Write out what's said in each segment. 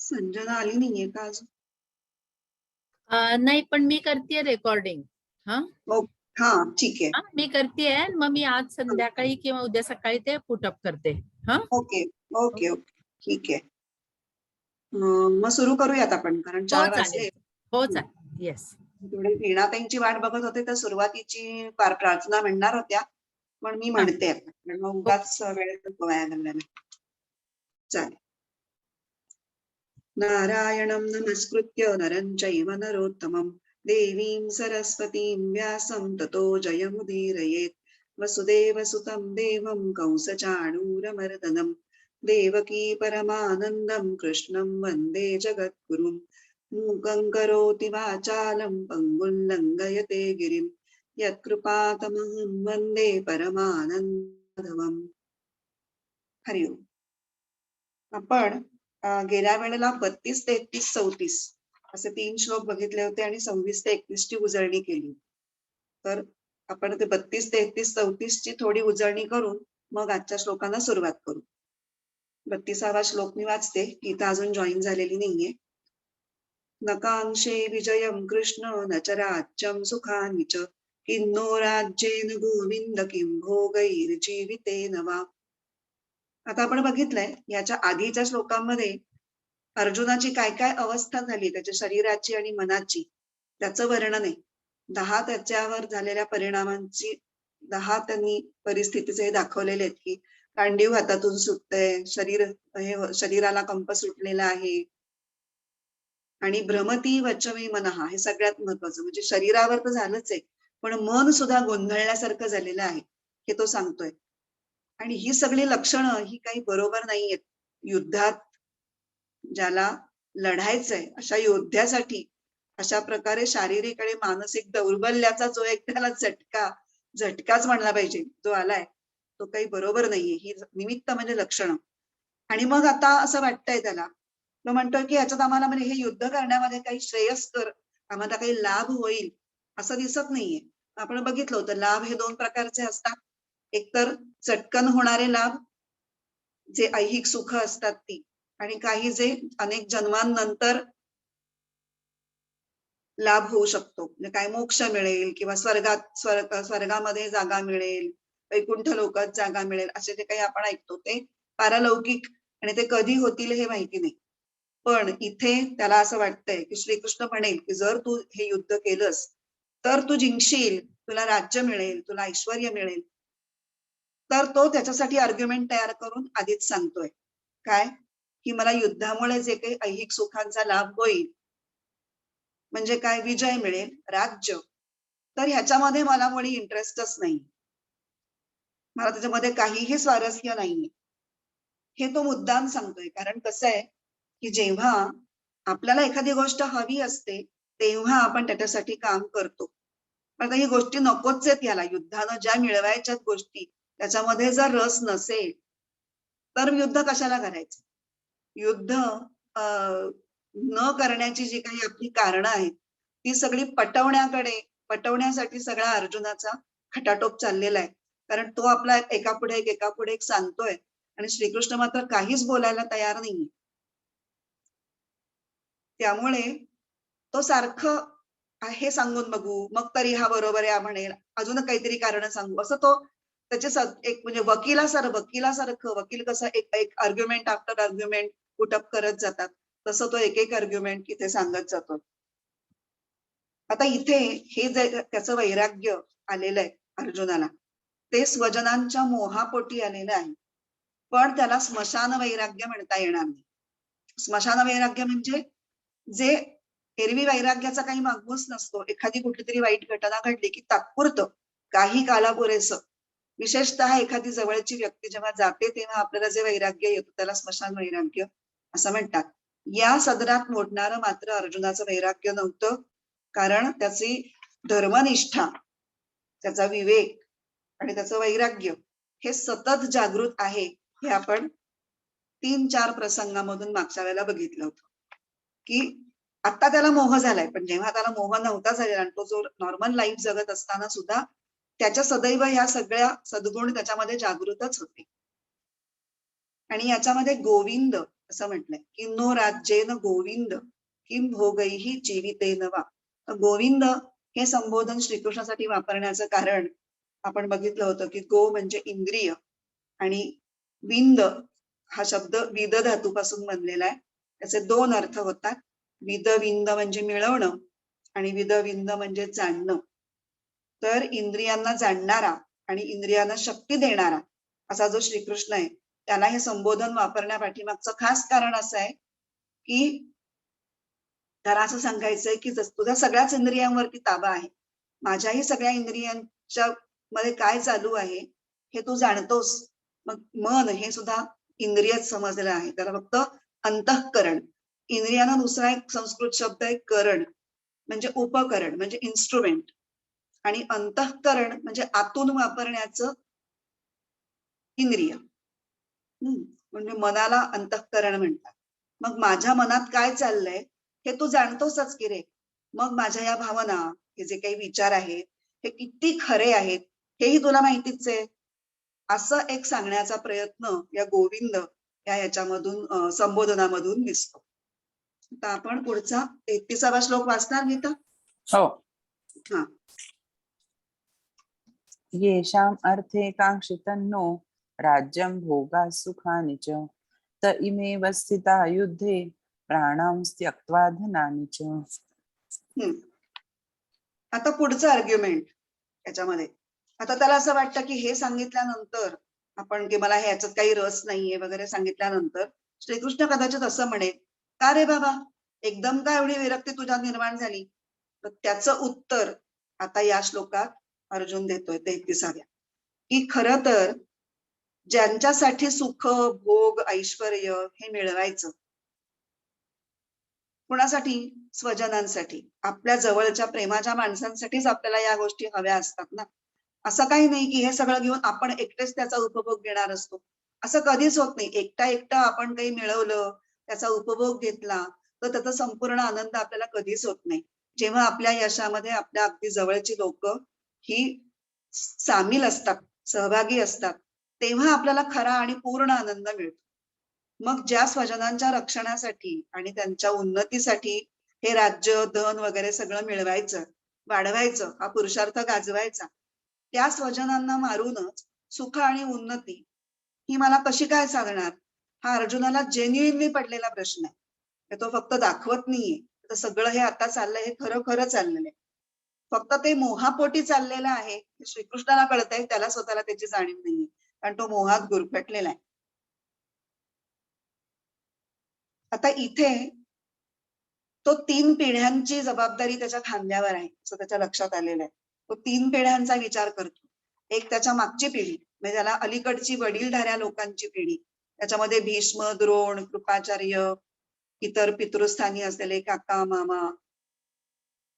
संजना आली नाहीये का अजून? नाही, पण मी करतेय रेकॉर्डिंग. हा हा, ठीक आहे. मी करतेय. मग मी आज संध्याकाळी किंवा उद्या सकाळी ते पुटअप करते. हा, ओके ओके ओके, ठीक आहे. मग सुरू करूयात आपण, कारण हो 4 चालेल. वाजले. हो चालेल. येस. थोडी वीणाताईंची वाट बघत होते, तर सुरुवातीची प्रार्थना म्हणणार होत्या, पण मी म्हणते आता, कारण मग उगाच वेळेत वाया घालवायला. चालेल. नारायणं नमस्कृत्य नरं चैव नरोत्तमं देवीं सरस्वतीं व्यासं ततो जयमुदीरयेत्. वसुदेवसुतं देवं कंसचाणूरमर्दनं देवकी परमानन्दं कृष्णं वन्दे जगद्गुरुं। मूकं करोति वाचालं पङ्गुं लङ्घयते गिरिं यत्कृपातमहं वन्दे परमानन्दमाधवम्। हरि ओम. आपण गेल्या वेळेला 32, 33, 34 असे 3 श्लोक बघितले होते आणि 26 ते 31 ची उजळणी केली. तर आपण ते 32, 33, 34 ची थोडी उजळणी करून मग आजच्या श्लोकांना सुरुवात करू. 32वा श्लोक मी वाचते, गीता अजून जॉईन झालेली नाहीये. नकांक्षे विजयं कृष्ण न च राज्यं सुखानि च किन्नो राज्येन गोविंद किं भोगैर्जीवितेन वा. आता आपण बघितलंय याच्या आधीच्या श्लोकांमध्ये अर्जुनाची काय काय अवस्था झाली, त्याच्या शरीराची आणि मनाची, त्याचं वर्णन आहे. 10 त्याच्यावर झालेल्या परिणामांची 10 त्यांनी परिस्थितीचे हे दाखवलेले आहेत, की कांडीव हातातून सुटतंय, शरीराला कंप सुटलेला आहे, आणि भ्रमती वचमी मनहा, हे सगळ्यात महत्वाचं. म्हणजे शरीरावर तर झालंच आहे, पण मन सुद्धा गोंधळल्यासारखं झालेलं आहे, हे तो सांगतोय. आणि ही सगळी लक्षणं ही काही बरोबर नाहीयेत. युद्धात ज्याला लढायचंय अशा योद्ध्यासाठी अशा प्रकारे शारीरिक आणि मानसिक दौर्बल्याचा जो एक त्याला झटकाच म्हणला पाहिजे, जो आलाय, तो काही बरोबर नाहीये. ही निमित्त म्हणजे लक्षणं. आणि मग आता असं वाटतंय त्याला, तो म्हणतोय की ह्याच्यात आम्हाला म्हणजे हे युद्ध करण्यामध्ये काही श्रेयस्कर, आम्हाला काही लाभ होईल असं दिसत नाहीये. आपण बघितलं होतं, लाभ हे 2 प्रकारचे असतात. एकतर चटकन होणारे लाभ, जे ऐहिक सुख असतात ती, आणि काही जे अनेक जन्मांनंतर लाभ होऊ शकतो. म्हणजे काय मोक्ष मिळेल किंवा स्वर्गामध्ये जागा मिळेल, वैकुंठ लोकात जागा मिळेल, असे जे काही आपण ऐकतो ते पारलौकिक, आणि ते कधी होतील हे माहिती नाही. पण इथे त्याला असं वाटतंय की श्रीकृष्ण म्हणेल की जर तू हे युद्ध केलंस तर तू जिंकशील, तुला राज्य मिळेल, तुला ऐश्वर्य मिळेल. तर तो त्याच्यासाठी आर्ग्युमेंट तयार करून आधीच सांगतोय काय, की मला युद्धामुळे जे काही ऐहिक सुखांचा लाभ होईल, म्हणजे काय, विजय मिळेल, राज्य, तर ह्याच्यामध्ये मला मुळी इंटरेस्टच नाही, मला त्याच्यामध्ये काहीही स्वारस्य नाहीये, हे तो मुद्दाम सांगतोय. कारण कसं आहे की जेव्हा आपल्याला एखादी गोष्ट हवी असते तेव्हा आपण त्याच्यासाठी काम करतो. पण ही गोष्टी नकोच आहेत याला, युद्धानं ज्या मिळवायच्यात गोष्टी त्याच्यामध्ये जर रस नसेल तर युद्ध कशाला करायचं. युद्ध न करण्याची जी काही आपली कारणं आहेत ती सगळी पटवण्यासाठी सगळा अर्जुनाचा खटाटोप चाललेला आहे. कारण तो आपला एकापुढे एक सांगतोय आणि श्रीकृष्ण मात्र काहीच बोलायला तयार नाहीये. त्यामुळे तो सारखं हे सांगून बघू, मग तरी हा बरोबर आहे म्हणेल, अजून काहीतरी कारण सांगू, असं तो त्याचे एक म्हणजे वकिलासारखं, वकील कसं एक आर्ग्युमेंट आफ्टर आर्ग्युमेंट पुटअप करत जातात, तसं तो एक आर्ग्युमेंट इथे सांगत जातो. आता इथे हे जे त्याचं वैराग्य आलेलं आहे अर्जुनाला, ते स्वजनांच्या मोहापोटी आलेलं आहे. पण त्याला स्मशान वैराग्य म्हणता येणार नाही. स्मशान वैराग्य म्हणजे जे एरवी वैराग्याचा काही मागमूस नसतो. एखादी कुठली तरी वाईट घटना घडली की तात्पुरतं काही कालापुरेसं, विशेषतः एखादी जवळची व्यक्ती जेव्हा जाते तेव्हा आपल्याला जे वैराग्य येतं त्याला स्मशान वैराग्य असं म्हणतात. या सदरात मोडणारं मात्र अर्जुनाचं वैराग्य नव्हतं. कारण त्याची धर्मनिष्ठा, त्याचा विवेक आणि त्याचं वैराग्य हे सतत जागृत आहे. हे आपण 3-4 प्रसंगामधून मागच्या वेळेला बघितलं होतं की आता त्याला मोह झालाय, पण जेव्हा त्याला मोह नव्हता झालेला आणि तो जो नॉर्मल लाईफ जगत असताना सुद्धा त्याच्या सदैव ह्या सगळ्या सद्गुण त्याच्यामध्ये जागृतच होते. आणि याच्यामध्ये गोविंद असं म्हटलंय. किन्नो राज्येन गोविंद किम भोगैहि जीवितेन वा. तर गोविंद हे संबोधन श्रीकृष्णासाठी वापरण्याचं कारण आपण बघितलं होतं की गो म्हणजे इंद्रिय आणि विंद हा शब्द विद धातूपासून बनलेला आहे. त्याचे दोन अर्थ होतात. विद विंद म्हणजे मिळवणं आणि विद विंद म्हणजे जाणणं. तर इंद्रियांना जाणणारा आणि इंद्रियांना शक्ती देणारा असा जो श्रीकृष्ण आहे त्याला हे संबोधन वापरण्यापाठीमागचं खास कारण असं आहे की त्याला असं सांगायचंय की तुझ्या सगळ्याच इंद्रियांवरती ताबा आहे. माझ्याही सगळ्या इंद्रियांच्या मध्ये काय चालू आहे हे तू जाणतोस. मग मन हे सुद्धा इंद्रियच समजलेलं आहे. त्याला फक्त अंतःकरण. इंद्रियांना दुसरा एक संस्कृत शब्द आहे करण, म्हणजे उपकरण म्हणजे इन्स्ट्रुमेंट. आणि अंतःकरण म्हणजे आतून वापरण्याचं इंद्रिय. म्हणजे मनाला अंतःकरण म्हणतात. मग माझ्या मनात काय चाललंय हे तू जाणतोसच की रे. मग माझ्या या भावना, हे जे काही विचार आहेत हे किती खरे आहेत हेही तुला माहितीच आहे. असं एक सांगण्याचा प्रयत्न या गोविंद या याच्यामधून संबोधनामधून दिसतो. आता आपण पुढचा 33वा श्लोक वाचणार गीता? हो. हा. येषाम् अर्थे काङ्क्षितन्नो राज्यं भोगा सुखानि च त इमेव स्थिता युद्धे प्राणां त्यक्त्वा धनानि च. आता पुढचं आर्ग्युमेंट याच्यामध्ये. आता त्याला असं वाटतं की हे सांगितल्यानंतर आपण की मला ह्याच्यात काही रस नाहीये वगैरे सांगितल्यानंतर श्रीकृष्ण कदाचित असं म्हणेल, का रे बाबा एकदम का एवढी विरक्ती तुझ्यात निर्माण झाली? तर त्याचं उत्तर आता या श्लोकात अर्जुन देतोय 33व्या, की खरं तर ज्यांच्यासाठी सुख, भोग, ऐश्वर्य हे मिळवायचं, कुणासाठी? स्वजनांसाठी, आपल्या जवळच्या प्रेमाच्या माणसांसाठीच आपल्याला या गोष्टी हव्या असतात ना. असं काही नाही की हे सगळं घेऊन आपण एकटेच त्याचा उपभोग घेणार असतो. असं कधीच होत नाही. एकटा आपण काही मिळवलं, त्याचा उपभोग घेतला, तर त्याचा संपूर्ण आनंद आपल्याला कधीच होत नाही. जेव्हा आपल्या यशामध्ये आपल्या अगदी जवळची लोक ही सामील असतात, सहभागी असतात, तेव्हा आपल्याला खरा आणि पूर्ण आनंद मिळतो. मग ज्या स्वजनांच्या रक्षणासाठी आणि त्यांच्या उन्नतीसाठी हे राज्य, धन वगैरे सगळं मिळवायचं, वाढवायचं, हा पुरुषार्थ गाजवायचा, त्या स्वजनांना मारूनच सुख आणि उन्नती ही मला कशी काय साधणार? हा अर्जुनाला जेन्युइनली पडलेला प्रश्न आहे. हे तो फक्त दाखवत नाहीये. तर सगळं हे आता चाललंय हे खरं चाललेलं आहे. फक्त ते मोहापोटी चाललेलं आहे. श्रीकृष्णाला कळतंय, त्याला स्वतःला त्याची जाणीव नाहीये. कारण तो मोहात गुरफटलेला आहे. आता इथे तो 3 पिढ्यांची जबाबदारी त्याच्या खांद्यावर आहे, असं त्याच्या लक्षात आलेलं आहे. तो 3 पिढ्यांचा विचार करतो. एक त्याच्या मागची पिढी, म्हणजे त्याला अलीकडची वडीलधाऱ्या लोकांची पिढी. त्याच्यामध्ये भीष्म, द्रोण, कृपाचार्य, इतर पितृस्थानी असलेले काका, मामा,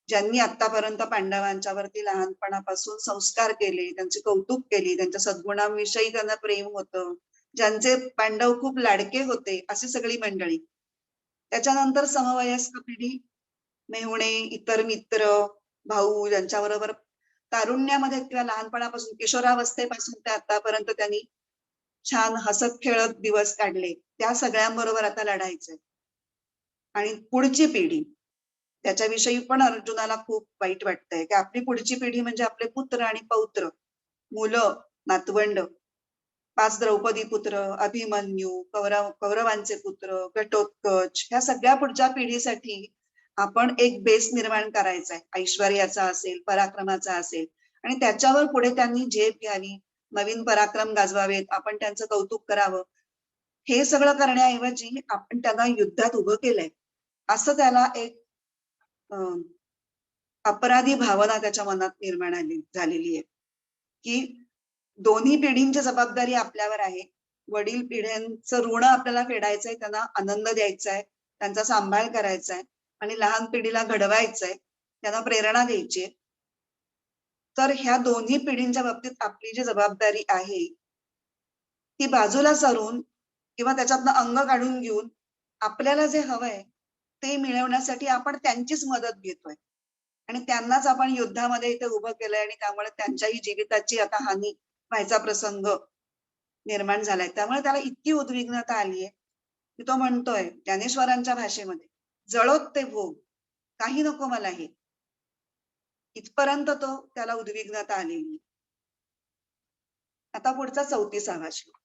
ज्यांनी आतापर्यंत पांडवांच्या वरती लहानपणापासून संस्कार केले, त्यांचे कौतुक केले, त्यांच्या सद्गुणांविषयी त्यांना प्रेम होतं, ज्यांचे पांडव खूप लाडके होते, अशी सगळी मंडळी. त्याच्यानंतर समवयस्क पिढी, मेहुणे, इतर मित्र, भाऊ, ज्यांच्याबरोबर तारुण्यामध्ये किंवा लहानपणापासून किशोरावस्थेपासून ते आतापर्यंत त्यांनी छान हसत खेळत दिवस काढले, त्या सगळ्यांबरोबर आता लढायचंय. आणि पुढची पिढी, त्याच्याविषयी पण अर्जुनाला खूप वाईट वाटतंय की आपली पुढची पिढी म्हणजे आपले पुत्र आणि पौत्र, मुलं, नातवंड, 5 द्रौपदी पुत्र, अभिमन्यू, कौरवांचे पुत्र, घटोत्कच, ह्या सगळ्या पुढच्या पिढीसाठी आपण एक बेस निर्माण करायचा आहे. ऐश्वर्याचा असेल, पराक्रमाचा असेल, आणि त्याच्यावर पुढे त्यांनी झेप घ्यावी, नवीन पराक्रम गाजवावेत, आपण त्यांचं कौतुक करावं. हे सगळं करण्याऐवजी आपण त्यांना युद्धात उभं केलंय, असं त्याला एक अपराधी भावना त्याच्या मनात निर्माण झालेली आहे, की दोन्ही पिढींची जबाबदारी आपल्यावर आहे. वडील पिढ्यांचं ऋण आपल्याला फेडायचंय, त्यांना आनंद द्यायचा आहे, त्यांचा सांभाळ करायचा आहे, आणि लहान पिढीला घडवायचंय, त्यांना प्रेरणा द्यायची आहे. तर ह्या दोन्ही पिढींच्या बाबतीत आपली जी जबाबदारी आहे ती बाजूला सारून किंवा त्याच्यातनं अंग काढून घेऊन आपल्याला जे हवंय ते मिळवण्यासाठी आपण त्यांचीच मदत घेतोय आणि त्यांनाच आपण युद्धामध्ये इथे उभं केलंय, आणि त्यामुळे त्यांच्याही जीविताची आता हानी व्हायचा प्रसंग निर्माण झालाय. त्यामुळे त्याला इतकी उद्विग्नता आलीये की तो म्हणतोय ज्ञानेश्वरांच्या भाषेमध्ये, जळोत ते भोग, काही नको मला हे. इथपर्यंत तो त्याला उद्विग्नता आलेली. आता पुढचा 34वा श्लोक.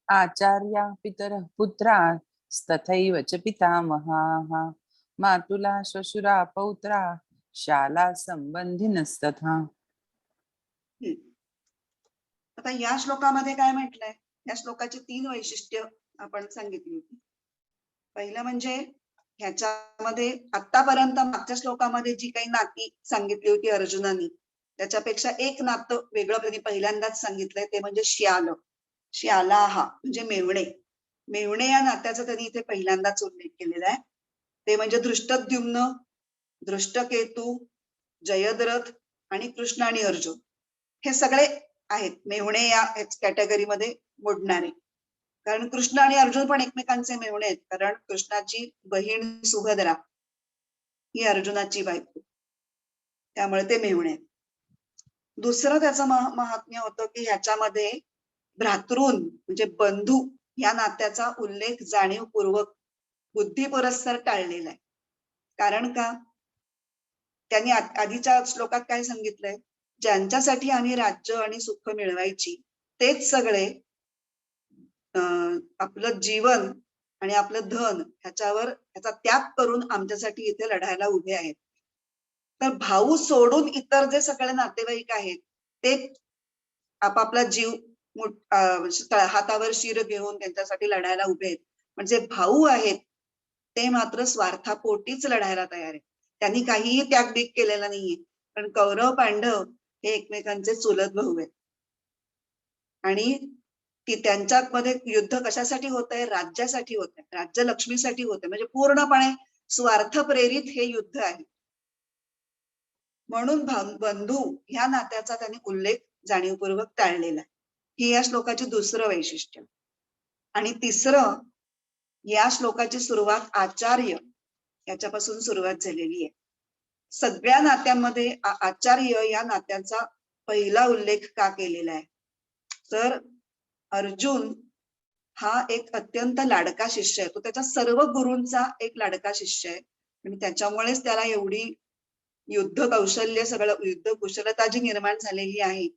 आचार्या पितरः पुत्रास्तथैव च पितामहाः मातुला श्वशुरा पौत्रा शाला संबंधिनस्तथा. आता या श्लोकामध्ये काय म्हटलंय, या श्लोकाची 3 वैशिष्ट्य आपण सांगितली होती. पहिलं म्हणजे ह्याच्यामध्ये आतापर्यंत मागच्या श्लोकामध्ये जी काही नाती सांगितली होती अर्जुनानी, त्याच्यापेक्षा एक नातं वेगळं त्यांनी पहिल्यांदाच सांगितलंय, ते म्हणजे श्याला हा म्हणजे मेवणे. मेवणे या नात्याचा त्यांनी इथे पहिल्यांदाच उल्लेख केलेला आहे. ते म्हणजे धृष्टद्युम्न, धृष्टकेतू, जयद्रथ आणि कृष्ण आणि अर्जुन हे सगळे आहेत मेवणे या कॅटेगरीमध्ये मोडणारे. कारण कृष्ण आणि अर्जुन पण एकमेकांचे मेवणे आहेत, कारण कृष्णाची बहीण सुभद्रा ही अर्जुनाची बायको, त्यामुळे ते मेवणे आहेत. दुसरं त्याचं महात्म्य होतं की ह्याच्यामध्ये भ्रातृन म्हणजे बंधू या नात्याचा उल्लेख जाणीवपूर्वक बुद्धिपुरस्सर टाळलेला आहे. कारण का, त्यांनी आधीच्या श्लोकात काय सांगितलंय, ज्यांच्यासाठी आम्ही राज्य आणि सुख मिळवायची तेच सगळे आपलं जीवन आणि आपलं धन ह्याचा त्याग करून आमच्यासाठी इथे लढायला उभे आहेत. तर भाऊ सोडून इतर जे सगळे नातेवाईक आहेत ते आपापला जीव हातावर शिर घेऊन त्यांच्यासाठी लढायला उभे आहेत. म्हणजे भाऊ आहेत ते मात्र स्वार्थापोटीच लढायला तयार आहेत. त्यांनी काहीही त्यागबीग केलेला नाहीये. पण कौरव पांडव हे एकमेकांचे चुलत भाऊ आहेत आणि की त्यांच्यामध्ये युद्ध कशासाठी होत आहे, राज्यासाठी होत आहे, राज्य लक्ष्मीसाठी होत आहे. म्हणजे पूर्णपणे स्वार्थ प्रेरित हे युद्ध आहे. म्हणून बंधू ह्या नात्याचा त्यांनी उल्लेख जाणीवपूर्वक टाळलेला आहे. ही या श्लोकाची दुसरं वैशिष्ट्य. आणि तिसरं, या श्लोकाची सुरुवात आचार्य याच्यापासून सुरुवात झालेली आहे. सगळ्या नात्यांमध्ये आचार्य या नात्याचा पहिला उल्लेख का केलेला आहे, तर अर्जुन हा एक अत्यंत लाडका शिष्य आहे. तो त्याच्या सर्व गुरूंचा एक लाडका शिष्य आहे आणि त्याच्यामुळेच त्याला एवढी युद्ध कौशल्य, सगळं युद्ध कुशलता जी निर्माण झालेली आहे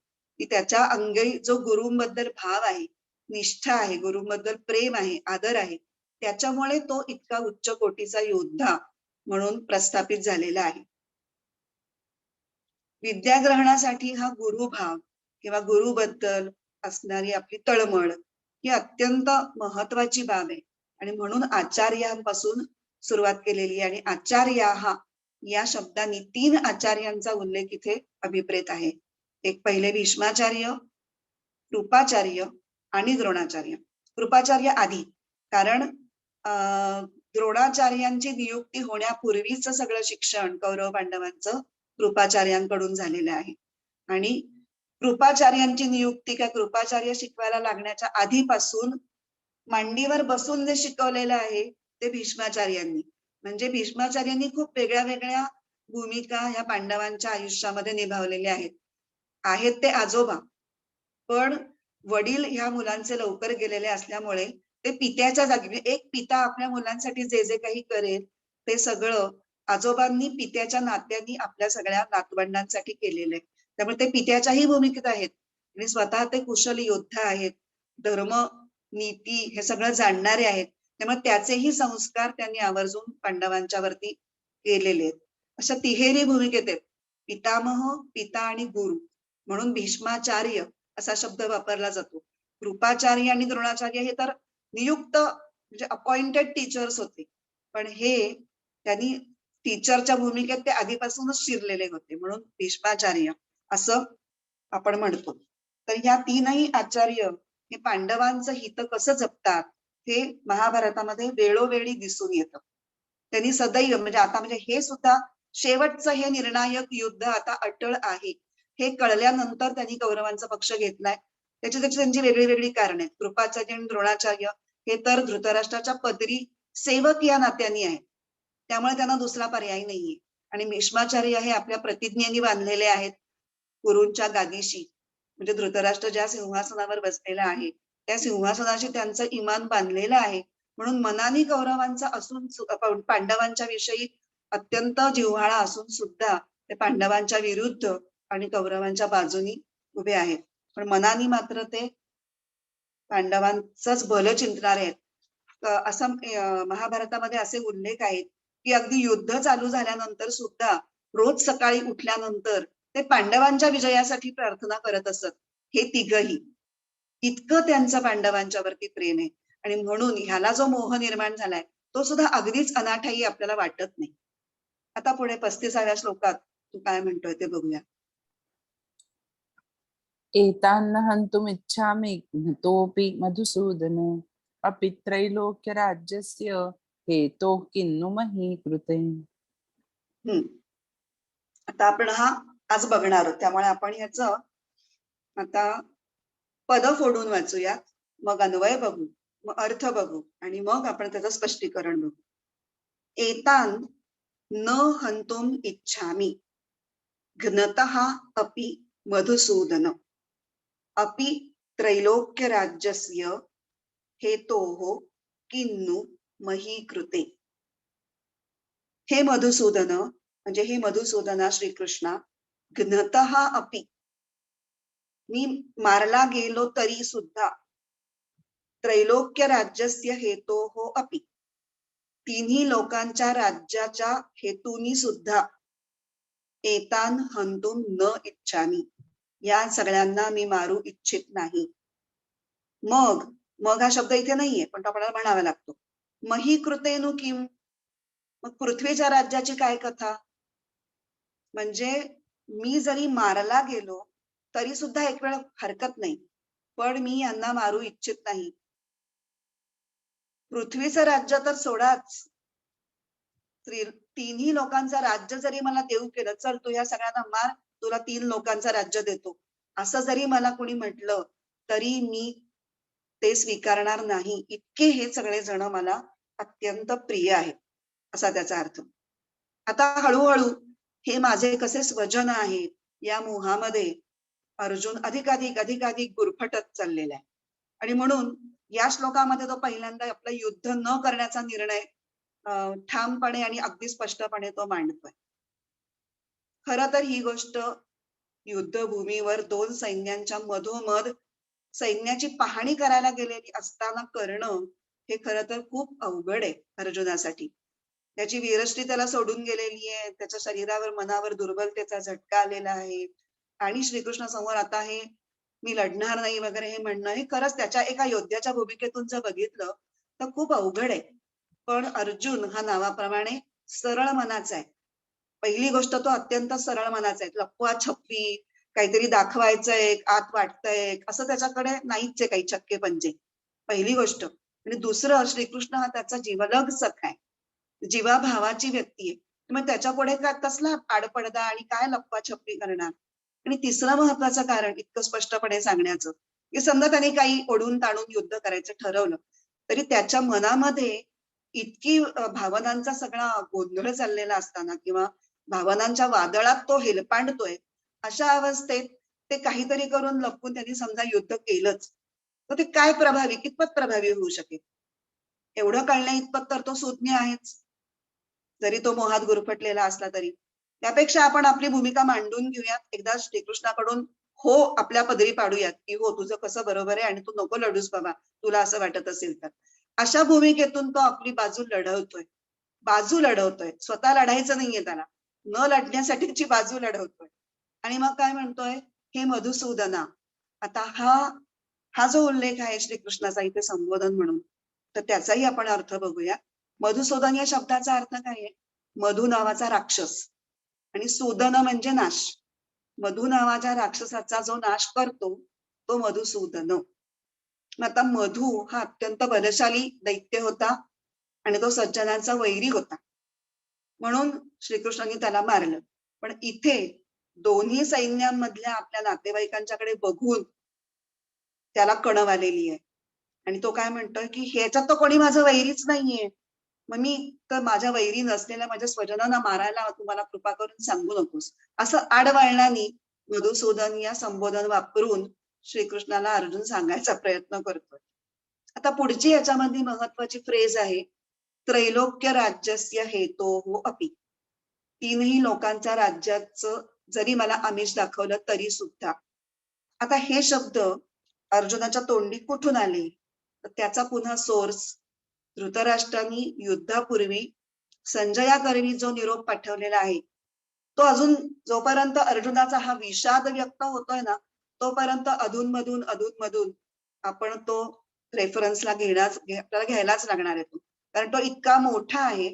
ती त्याच्या अंगी जो गुरूंबद्दल भाव आहे, निष्ठा आहे, गुरूंबद्दल प्रेम आहे, आदर आहे, त्याच्यामुळे तो इतका उच्च कोटीचा योद्धा म्हणून प्रस्थापित झालेला आहे. विद्याग्रहणासाठी हा गुरुभाव किंवा गुरुबद्दल असणारी आपली तळमळ ही अत्यंत महत्वाची बाब आहे आणि म्हणून आचार्यांपासून सुरुवात केलेली आहे. आणि आचार्य हा या शब्दांनी 3 आचार्यांचा उल्लेख इथे अभिप्रेत आहे. एक पहिले भीष्माचार्य, कृपाचार्य आणि द्रोणाचार्य. कृपाचार्य आधी, कारण द्रोणाचार्यांची नियुक्ती होण्यापूर्वीच सगळं शिक्षण कौरव पांडवांचं कृपाचार्यांकडून झालेलं आहे. आणि कृपाचार्यांची नियुक्ती काय कृपाचार्य शिकवायला लागण्याच्या आधीपासून मांडीवर बसून जे शिकवलेलं आहे ते भीष्माचार्यांनी. म्हणजे भीष्माचार्यांनी खूप वेगळ्या वेगळ्या भूमिका ह्या पांडवांच्या आयुष्यामध्ये निभावलेल्या आहेत ते आजोबा, पण वडील ह्या मुलांचे लवकर गेलेले असल्यामुळे ते पित्याच्या जागी, एक पिता आपल्या मुलांसाठी जे जे काही करेल ते सगळं आजोबांनी पित्याच्या नात्यांनी आपल्या सगळ्या नातवंडांसाठी केलेलं आहे. त्यामुळे ते पित्याच्याही भूमिकेत आहेत आणि स्वतः ते कुशल योद्धा आहेत, धर्म नीती हे सगळं जाणणारे आहेत. त्यामुळे त्याचेही संस्कार त्यांनी आवर्जून पांडवांच्या वरती केलेले आहेत. अशा तिहेरी भूमिकेत आहेत, पितामह, पिता आणि गुरु. म्हणून भीष्माचार्य असा शब्द वापरला जातो. कृपाचार्य आणि द्रोणाचार्य हे तर नियुक्त म्हणजे अपॉइंटेड टीचर्स होते, पण हे त्यांनी टीचरच्या भूमिकेत ते आधीपासूनच शिरलेले होते, म्हणून भीष्माचार्य असं आपण म्हणतो. तर ह्या 3ही आचार्य हे पांडवांचं हित कसं जपतात हे महाभारतामध्ये वेळोवेळी दिसून येतं. त्यांनी सदैव म्हणजे आता म्हणजे हे सुद्धा शेवटचं हे निर्णायक युद्ध आता अटळ आहे हे कळल्यानंतर त्यांनी कौरवांचा पक्ष घेतलाय. त्याची त्यांची वेगळी वेगळी कारण आहेत. कृपाचार्य आणि द्रोणाचार्य हे तर धृतराष्ट्राच्या पदरी सेवक या नात्याने आहेत, त्यामुळे त्यांना दुसरा पर्याय नाहीये. आणि भीष्माचार्य हे आपल्या प्रतिज्ञेने बांधलेले आहेत गुरूंच्या गादीशी. म्हणजे धृतराष्ट्र ज्या सिंहासनावर बसलेला आहे त्या सिंहासनाशी त्यांचं इमान बांधलेलं आहे, म्हणून मनाने कौरवांचा असून पांडवांच्या विषयी अत्यंत जिव्हाळा असून सुद्धा ते पांडवांच्या विरुद्ध आणि कौरवांच्या बाजूनी उभे आहेत. पण मनाने मात्र ते पांडवांचंच भलं चिंतणारे आहेत. असं महाभारतामध्ये असे उल्लेख आहेत की अगदी युद्ध चालू झाल्यानंतर सुद्धा रोज सकाळी उठल्यानंतर ते पांडवांच्या विजयासाठी प्रार्थना करत असत. हे तिघही इतकं त्यांचं पांडवांच्या वरती प्रेम आहे. आणि म्हणून ह्याला जो मोह निर्माण झालाय तो सुद्धा अगदीच अनाठायी आपल्याला वाटत नाही. आता पुढे 35व्या श्लोकात तू काय म्हणतोय ते बघूया. एतान्न हन्तुमिच्छामि घ्नतोऽपि मधुसूदन अपि त्रैलोक्य राज्यस्य हेतोः किन्नु मही कृते. आता आपण हा आज बघणार आहोत, त्यामुळे आपण ह्याचं आता पद फोडून वाचूया, मग अन्वय बघू, मग अर्थ बघू आणि मग आपण त्याचं स्पष्टीकरण बघू. एतान न हंतुम इच्छामि घ्नतः अपि मधुसूदन अपि त्रैलोक्य राज्यस्य हेतोः किन्नु मही कृते. हे मधुसूदन म्हणजे हे मधुसूदना श्रीकृष्णा, घ्नतः अपि मी मारला गेलो तरी सुद्धा, त्रैलोक्य राज्यस्य हेतोः अपि तिन्ही लोकांच्या राज्याच्या हेतूनी सुद्धा, एतान हंतुम न इच्छामी या सगळ्यांना मी मारू इच्छित नाही. मग मग हा शब्द इथे नाहीये, पण तो आपल्याला म्हणावा लागतो. मही कृतेनु किम, मग पृथ्वीच्या राज्याची काय कथा. म्हणजे मी जरी मारला गेलो तरी सुद्धा एक वेळ हरकत नाही, पण मी यांना मारू इच्छित नाही. पृथ्वीचं राज्य तर सोडाच, तिन्ही लोकांचं राज्य जरी मला देऊ केलं, चल तू या सगळ्यांना मार, तुला 3 लोकांचं राज्य देतो, असं जरी मला कोणी म्हटलं तरी मी ते स्वीकारणार नाही. इतके हे सगळे जण मला अत्यंत प्रिय आहेत, असा त्याचा अर्थ. आता हळूहळू हे माझे कसे स्वजन आहेत या मोहामध्ये अर्जुन अधिकाधिक गुरफटत चाललेला आहे. आणि म्हणून या श्लोकामध्ये तो पहिल्यांदा आपलं युद्ध न करण्याचा निर्णय ठामपणे आणि अगदी स्पष्टपणे तो मांडतोय. खरं तर ही गोष्ट युद्धभूमीवर 2 सैन्यांच्या मधोमध सैन्याची पाहणी करायला गेलेली असताना करणं हे खरं तर खूप अवघड आहे अर्जुनासाठी. त्याची वीरष्टी त्याला सोडून गेलेली आहे, त्याच्या शरीरावर मनावर दुर्बलतेचा झटका आलेला आहे आणि श्रीकृष्ण समोर आता हे मी लढणार नाही वगैरे हे म्हणणं हे खरंच त्याच्या एका योद्ध्याच्या भूमिकेतून जर बघितलं तर खूप अवघड आहे. पण अर्जुन हा नावाप्रमाणे सरळ मनाचा आहे. पहिली गोष्ट तो अत्यंत सरळ मनाचा आहे. लपवा छपवी काहीतरी दाखवायचं एक, आत वाटतंय असं त्याच्याकडे नाहीच आहे काही छक्के पंजे, पहिली गोष्ट. आणि दुसरं, श्रीकृष्ण हा त्याचा जीवलग सखा आहे, जीवाभावाची व्यक्ती आहे. मग त्याच्या पुढे काय कसला आडपडदा आणि काय लपवा छपवी करणार. आणि तिसरं महत्वाचं कारण इतकं स्पष्टपणे सांगण्याचं की समजा त्याने काही ओढून ताणून युद्ध करायचं ठरवलं तरी त्याच्या मनामध्ये इतकी भावनांचा सगळा गोंधळ चाललेला असताना किंवा भावनांच्या वादळात तो हेलपांडतोय, अशा अवस्थेत ते काहीतरी करून लपवून त्यांनी समजा युद्ध केलंच तर ते काय प्रभावी, कितपत प्रभावी होऊ शकेल. एवढं कळण्या इतपत तर तो सुज्ञ आहेच, जरी तो मोहात गुरफटलेला असला तरी. त्यापेक्षा आपण आपली भूमिका मांडून घेऊयात, एकदा श्रीकृष्णाकडून हो आपल्या पदरी पाडूयात की हो तुझं कसं बरोबर आहे आणि तू नको लढूस बाबा, तुला असं वाटत असेल तर. अशा भूमिकेतून तो आपली बाजू लढवतोय. स्वतः लढायचं नाहीये त्याला, न लढण्यासाठीची बाजू लढवतोय. आणि मग काय म्हणतोय, हे मधुसूदना. आता हा जो उल्लेख आहे श्रीकृष्णाचा इथे संबोधन म्हणून, तर त्याचाही आपण अर्थ बघूया. मधुसूदन या शब्दाचा अर्थ काय आहे, मधु नावाचा राक्षस आणि सूदन म्हणजे नाश. मधु नावाच्या राक्षसाचा जो नाश करतो तो मधुसूदन. आता मधु हा अत्यंत बलशाली दैत्य होता आणि तो सज्जनांचा वैरी होता, म्हणून श्रीकृष्णांनी त्याला मारलं. पण इथे दोन्ही सैन्यांमधल्या आपल्या नातेवाईकांच्याकडे बघून त्याला कणव आलेली आहे आणि तो काय म्हणतोय की ह्याच्यात तर कोणी माझं वैरीच नाहीये, मग मी तर माझ्या वैरी नसलेल्या माझ्या स्वजनांना मारायला तुम्हाला कृपा करून सांगू नकोस, असं आडवळणाने मधुसूदन या संबोधन वापरून श्रीकृष्णाला अर्जुन सांगायचा प्रयत्न करतोय. आता पुढची याच्यामध्ये महत्वाची फ्रेज आहे, त्रैलोक्य राज्यस्य हेतोः अपि. तीनही लोकांच्या राज्याचं जरी मला आमिष दाखवलं तरी सुद्धा. आता हे शब्द अर्जुनाच्या तोंडी कुठून आले? तर त्याचा पुन्हा सोर्स धृतराष्ट्रांनी युद्धापूर्वी संजयाकरवी जो निरोप पाठवलेला आहे, तो अजून जोपर्यंत अर्जुनाचा हा विषाद व्यक्त होतोय ना, तोपर्यंत अधूनमधून आपण तो रेफरन्सला आपल्याला घ्यायलाच लागणार आहे तो. कारण तो इतका मोठा आहे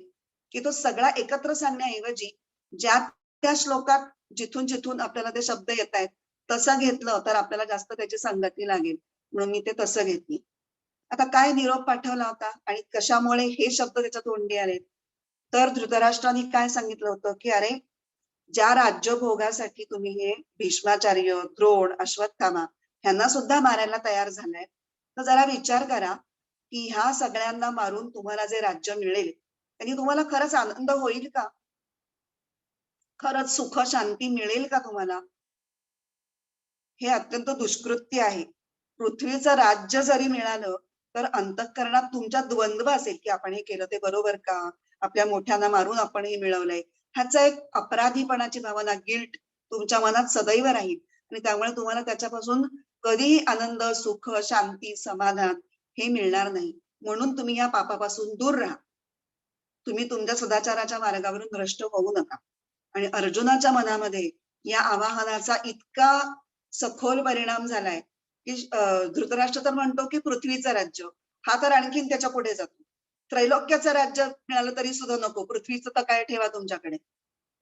की तो सगळा एकत्र सांगण्याऐवजी ज्या त्या श्लोकात जिथून आपल्याला ते शब्द येत आहेत तसं घेतलं तर आपल्याला जास्त त्याची संगती लागेल, म्हणून मी ते तसं घेतली. आता काय निरोप पाठवला होता आणि कशामुळे हे शब्द त्याच्या तोंडी आले? तर धृतराष्ट्रांनी काय सांगितलं होतं की अरे, ज्या राज्यभोगासाठी तुम्ही हे भीष्माचार्य, द्रोण, अश्वत्थामा ह्यांना सुद्धा मारायला तयार झालाय, तर जरा विचार करा की ह्या सगळ्यांना मारून तुम्हाला जे राज्य मिळेल त्यांनी तुम्हाला खरंच आनंद होईल का? खरंच सुख शांती मिळेल का तुम्हाला? हे अत्यंत दुष्कृत्य आहे. पृथ्वीचं राज्य जरी मिळालं तर अंतःकरणात तुमच्या द्वंद्व असेल की आपण हे केलं ते बरोबर का, आपल्या मोठ्यांना मारून आपण हे मिळवलंय, ह्याचा एक अपराधीपणाची भावना, गिल्ट तुमच्या मनात सदैव राहील आणि त्यामुळे तुम्हाला त्याच्यापासून कधीही आनंद, सुख, शांती, समाधान हे मिळणार नाही. म्हणून तुम्ही या पापापासून दूर राहा. तुम्ही तुमच्या सदाचाराच्या मार्गावरून भ्रष्ट होऊ नका. आणि अर्जुनाच्या मनामध्ये या आवाहनाचा इतका सखोल परिणाम झालाय की धृतराष्ट्र तर म्हणतो की पृथ्वीचं राज्य, हा तर आणखीन त्याच्या पुढे जातो. त्रैलोक्याचं राज्य मिळालं तरी सुद्धा नको, पृथ्वीचं तर काय ठेवा तुमच्याकडे,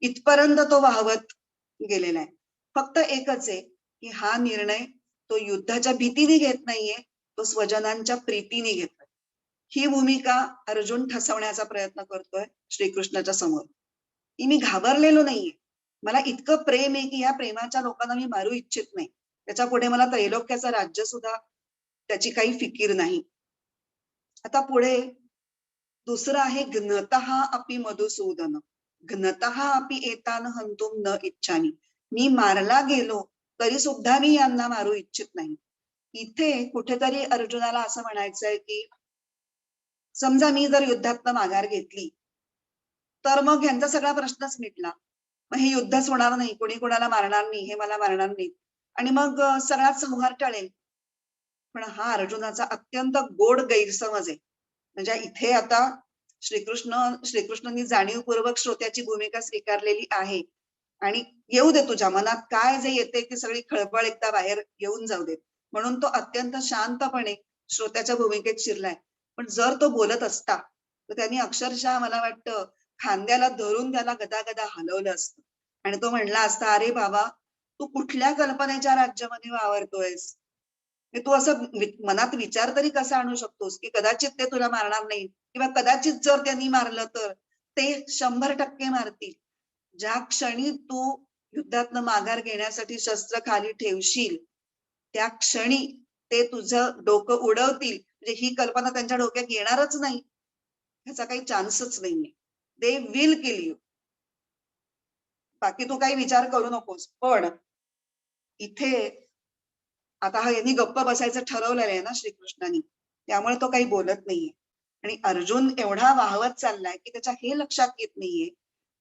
इथपर्यंत तो वाहवत गेलेला आहे. फक्त एकच आहे की हा निर्णय तो युद्धाच्या भीतीने घेत नाहीये, तो स्वजनांच्या प्रीतीने घेतोय. ही भूमिका अर्जुन ठसवण्याचा प्रयत्न करतोय श्रीकृष्णाच्या समोर. की मी घाबरलेलो नाहीये, मला इतकं प्रेम आहे की या प्रेमाच्या लोकांना मी मारू इच्छित नाही. त्याच्या पुढे मला त्रैलोक्याचं राज्य सुद्धा त्याची काही फिकीर नाही. आता पुढे दुसरं आहे घ्नतः अपि मधुसूदन, घ्नतः अपि एतान हंतुम न इच्छामी. मी मारला गेलो तरी सुद्धा मी यांना मारू इच्छित नाही. इथे कुठेतरी अर्जुनाला असं म्हणायचंय की समजा मी जर युद्धातनं माघार घेतली तर मग ह्यांचा सगळा प्रश्नच मिटला. मग हे युद्धच होणार नाही, कोणी कोणाला मारणार नाही, हे मला मारणार नाही आणि मग सगळाच संहार टळेल. पण हा अर्जुनाचा अत्यंत गोड गैरसमज आहे. म्हणजे इथे आता श्रीकृष्णांनी जाणीवपूर्वक श्रोत्याची भूमिका स्वीकारलेली आहे आणि येऊ दे तुझ्या मनात काय जे येते ती सगळी खळबळ एकदा बाहेर येऊन जाऊ दे, म्हणून तो अत्यंत शांतपणे श्रोत्याच्या भूमिकेत शिरलाय. पण जर तो बोलत असता तर त्यांनी अक्षरशः मला वाटतं खांद्याला धरून त्याला गदागदा हलवलं असतं आणि तो म्हणला असता, अरे बाबा, तू कुठल्या कल्पनेच्या राज्यामध्ये वावरतोयस? तू असं मनात विचार तरी कसा आणू शकतोस की कदाचित ते तुला मारणार नाही किंवा कदाचित जर त्यांनी मारलं तर ते 100% मारतील. ज्या क्षणी तू युद्धातनं माघार घेण्यासाठी शस्त्र खाली ठेवशील त्या क्षणी ते तुझं डोकं उडवतील. म्हणजे ही कल्पना त्यांच्या डोक्यात येणारच नाही, ह्याचा काही चान्सच नाहीये. They will kill you. बाकी तू काही विचार करू नकोस. पण इथे आता हा यांनी गप्प बसायचं ठरवलेलं आहे ना श्रीकृष्णाने, त्यामुळे तो काही बोलत नाहीये. आणि अर्जुन एवढा वाहवत चाललाय की त्याच्या हे लक्षात येत नाहीये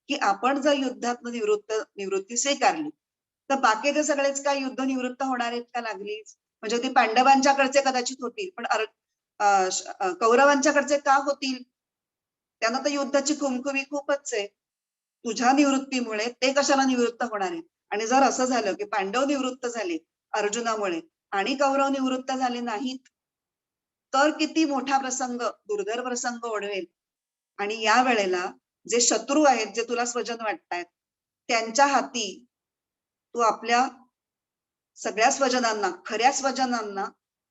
की आपण जर युद्धात निवृत्ती स्वीकारली तर बाकीचे सगळेच काय युद्ध निवृत्त होणार आहेत का लागलीच? म्हणजे ते पांडवांच्याकडचे कदाचित होतील पण कौरवांच्याकडचे का होतील? त्यांना तर युद्धाची खुमखुमी खूपच आहे. तुझ्या निवृत्तीमुळे ते कशाला निवृत्त होणार आहेत? आणि जर असं झालं की पांडव निवृत्त झाले अर्जुनामुळे आणि कौरव निवृत्त झाले नाहीत तर किती मोठा प्रसंग, दुर्धर प्रसंग ओढवेल. आणि या वेळेला जे शत्रू आहेत, जे तुला स्वजन वाटतायत, त्यांच्या हाती तू आपल्या सगळ्या स्वजनांना, खऱ्या स्वजनांना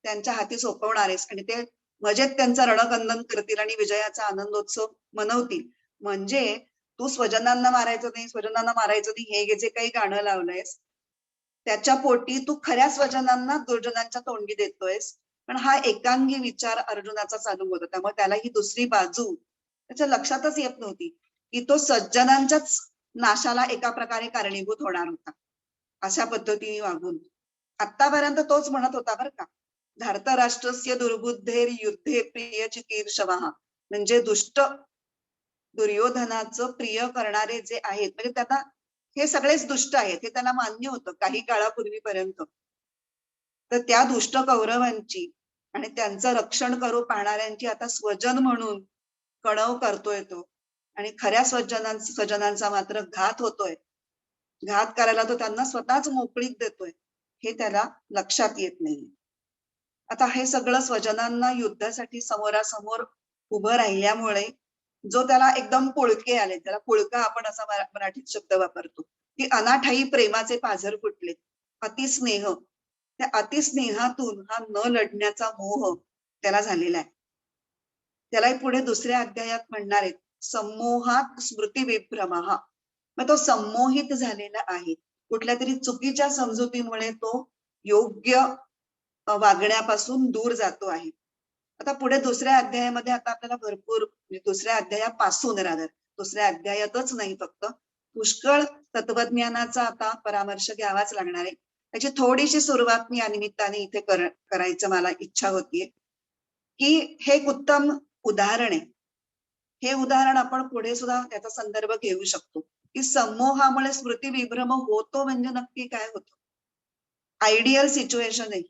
त्यांच्या हाती सोपवणार आहेस आणि ते मजेत त्यांचं रणकंदन करतील आणि विजयाचा आनंदोत्सव मनवतील. म्हणजे तू स्वजनांना मारायचं नाही हे जे काही गाणं लावलंयस त्याच्या पोटी तू खऱ्या स्वजनांना दुर्जनांच्या तोंडी देतोयस. पण हा एकांगी विचार अर्जुनाचा चालू होता, त्यामुळे त्याला ही दुसरी बाजू त्याच्या लक्षातच येत नव्हती की तो सज्जनांच्याच नाशाला एका प्रकारे कारणीभूत होणार होता अशा पद्धतीने वागून. आतापर्यंत तोच म्हणत होता बरं का, धार्तराष्ट्रस्य दुर्बुद्धेर युद्धे प्रिय चिकीर्षवः, म्हणजे दुष्ट दुर्योधनाचं प्रिय करणारे जे आहेत, म्हणजे त्यांना हे सगळेच दुष्ट आहेत हे त्यांना मान्य होतं काही काळापूर्वीपर्यंत. तर त्या दुष्ट कौरवांची आणि त्यांचं रक्षण करू पाहणाऱ्यांची आता स्वजन म्हणून कणव करतोय तो, आणि खऱ्या स्वजनांचा मात्र घात होतोय. घात करायला तो त्यांना स्वतःच मोकळीक देतोय, हे त्याला लक्षात येत नाही. आता हे सगळं स्वजनांना युद्धासाठी समोरासमोर उभं राहिल्यामुळे जो त्याला एकदम पुळके आले, त्याला पुळका आपण असा मराठीत शब्द वापरतो, की अनाठायी प्रेमाचे पाझर फुटले, अतिस्नेह. त्या अतिस्नेहातून हा न लढण्याचा मोह त्याला झालेला आहे. त्यालाही पुढे दुसऱ्या अध्यायात म्हणणार आहेत, संमोहात स्मृती विभ्रमः. मग तो संमोहित झालेला आहे, कुठल्या तरी चुकीच्या समजुतीमुळे तो योग्य वागण्यापासून दूर जातो आहे. आता पुढे दुसऱ्या अध्यायामध्ये आता आपल्याला भरपूर, म्हणजे दुसऱ्या अध्यायापासून दुसऱ्या अध्यायातच नाही, फक्त पुष्कळ तत्वज्ञानाचा आता परामर्श घ्यावाच लागणार आहे. त्याची थोडीशी सुरुवात मी या निमित्ताने इथे करायचं मला इच्छा होतीये, की हे एक उत्तम उदाहरण आहे. हे उदाहरण आपण पुढे सुद्धा त्याचा संदर्भ घेऊ शकतो, की समूहामुळे स्मृती विभ्रम होतो म्हणजे नक्की काय होतं. आयडियल सिच्युएशन आहे.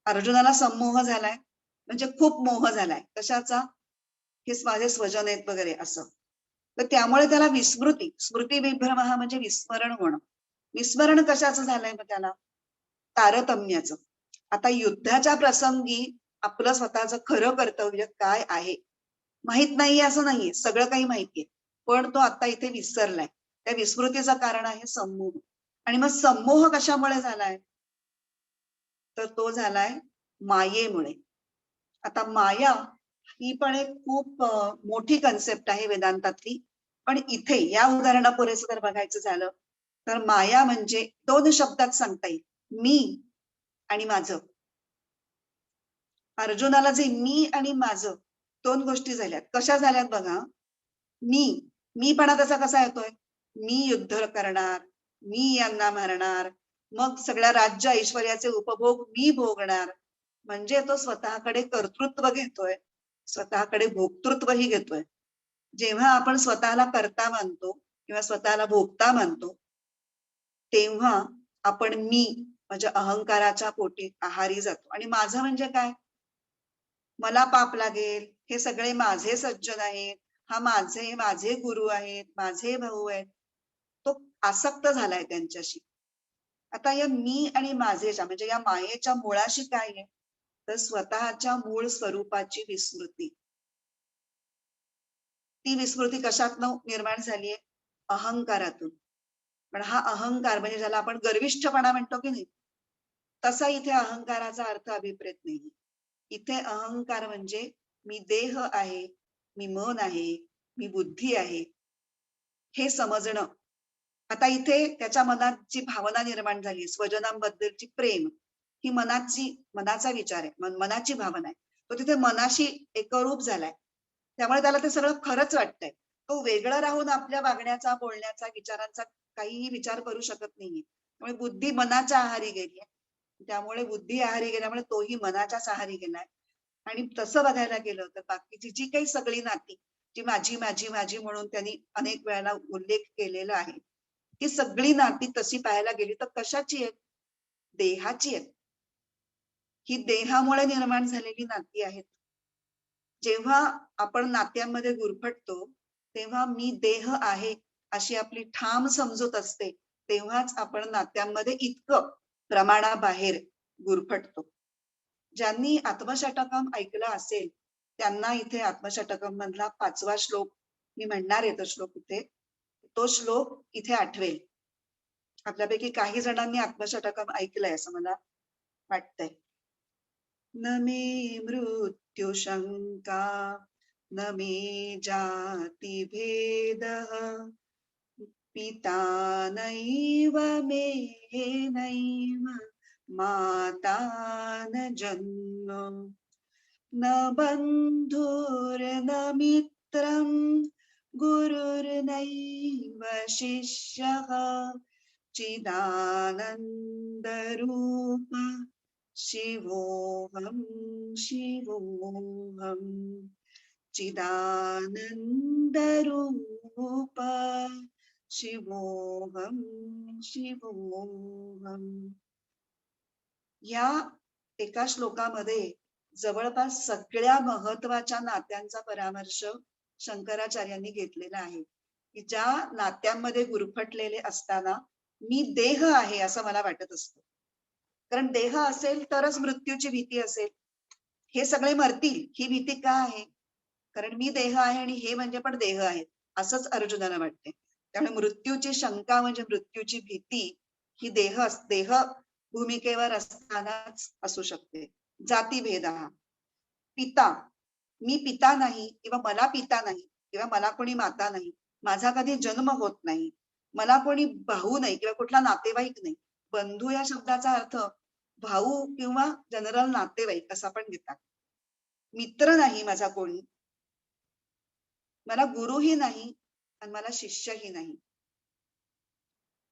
अर्जुनाला संमोह झालाय म्हणजे खूप मोह झालाय, कशाचा, हे माझे स्वजन आहेत वगैरे असं. तर त्यामुळे त्याला विस्मृती, स्मृती विभ्रम हा म्हणजे विस्मरण होणं. विस्मरण कशाचं झालंय मग त्याला, तारतम्याचं. आता युद्धाच्या प्रसंगी आपलं स्वतःचं खरं कर्तव्य काय आहे माहित नाहीये असं नाहीये, सगळं काही माहितीये, पण तो आता इथे विसरलाय. त्या विस्मृतीचं कारण आहे संमोह. आणि मग संमोह कशामुळे झालाय, तर तो झालाय मायेमुळे. आता माया ही पण एक खूप मोठी कन्सेप्ट आहे वेदांतातली, पण इथे या उदाहरणापुढे जर बघायचं झालं तर माया म्हणजे दोन शब्दात सांगता येईल, मी आणि माझं. अर्जुनाला जे मी आणि माझं दोन गोष्टी झाल्यात. कशा झाल्यात बघा, मीपणा त्याचा कसा येतोय, मी युद्ध करणार, मी यांना मारणार, मग सगळ्या राज्य ऐश्वर्याचे उपभोग मी भोगणार. म्हणजे तो स्वतःकडे कर्तृत्व घेतोय, स्वतःकडे भोक्तृत्वही घेतोय. जेव्हा आपण स्वतःला कर्ता मानतो किंवा स्वतःला भोगता मानतो, तेव्हा आपण मी म्हणजे अहंकाराच्या पोटी आहारी जातो. आणि माझं म्हणजे काय, मला पाप लागेल, हे सगळे माझे सज्जन आहेत, हा माझे गुरु आहेत, माझे भाऊ आहेत. तो आसक्त झालाय त्यांच्याशी. आता या मी आणि माझेच्या म्हणजे या मायेच्या मुळाशी काय आहे, तर स्वतःच्या मूळ स्वरूपाची विस्मृती. ती विस्मृती कशातनं निर्माण झालीये, अहंकारातून. पण हा अहंकार म्हणजे ज्याला आपण गर्विष्ठपणा म्हणतो की नाही, तसा इथे अहंकाराचा अर्थ अभिप्रेत नाही. इथे अहंकार म्हणजे मी देह आहे, मी मन आहे, मी बुद्धी आहे, हे समजणं. आता इथे त्याच्या मनात जी भावना निर्माण झाली स्वजनांबद्दलची प्रेम, ही मनाचा विचार आहे, मनाची भावना आहे. तो तिथे मनाशी एकरूप झालाय, त्यामुळे त्याला ते सगळं खरंच वाटतंय. तो वेगळं राहून आपल्या वागण्याचा, बोलण्याचा, विचारांचा काहीही विचार करू शकत नाहीये. त्यामुळे बुद्धी मनाच्या आहारी गेली आहे. त्यामुळे बुद्धी आहारी गेल्यामुळे तोही मनाच्याच आहारी गेलाय. आणि तसं बघायला गेलं तर बाकीची जी काही सगळी नाती, जी माझी माझी माझी म्हणून त्यांनी अनेक वेळेला उल्लेख केलेला आहे, ही सगळी नाती तशी पाहायला गेली तर कशाची आहेत, देहाची आहेत. ही देहामुळे निर्माण झालेली नाती आहेत. जेव्हा आपण नात्यांमध्ये गुरफटतो, तेव्हा मी देह आहे अशी आपली ठाम समजूत असते, तेव्हाच आपण नात्यांमध्ये इतकं प्रमाणाबाहेर गुरफटतो. ज्यांनी आत्मशतकम ऐकलं असेल त्यांना इथे आत्मशतकम मधला 5वा श्लोक मी म्हणणार आहे. तो श्लोक इथे आठवेल. आपल्यापैकी काही जणांनी आत्मशतकम ऐकलंय असं मला वाटतंय. न मे मृत्यु शंका न मे जाति भेदः पिता नैव मे नैव माता न जन्म न बन्धुर्न मित्रं गुरुर्नैव शिष्यः चिदानन्दरूप शिवोऽहं शिवोऽहं चिदानन्दरूप शिवोऽहं शिवोऽहं. या एका श्लोकामध्ये जवळपास सगळ्या महत्वाच्या नात्यांचा परामर्श शंकराचार्यांनी घेतलेला आहे, की ज्या नात्यांमध्ये गुरफटलेले असताना मी देह आहे असं मला वाटत असतं. कारण देह असेल तरच मृत्यूची भीती असेल. हे सगळे मरतील ही भीती का आहे? कारण मी देह आहे आणि हे म्हणजे पण देह आहेत असंच अर्जुनाला वाटते. त्यामुळे मृत्यूची शंका म्हणजे मृत्यूची भीती ही देह भूमिकेवर असतानाच असू शकते. जातीभेद हा पिता, मी पिता नाही किंवा मला पिता नाही किंवा मला कोणी माता नाही, माझा कधी जन्म होत नाही, मला कोणी भाऊ नाही किंवा कुठला नातेवाईक नाही. बंधू या शब्दाचा अर्थ भाऊ किंवा जनरल नातेवाईक असा पण घेतात. मित्र नाही माझा कोणी, मला गुरुही नाही आणि मला शिष्यही नाही.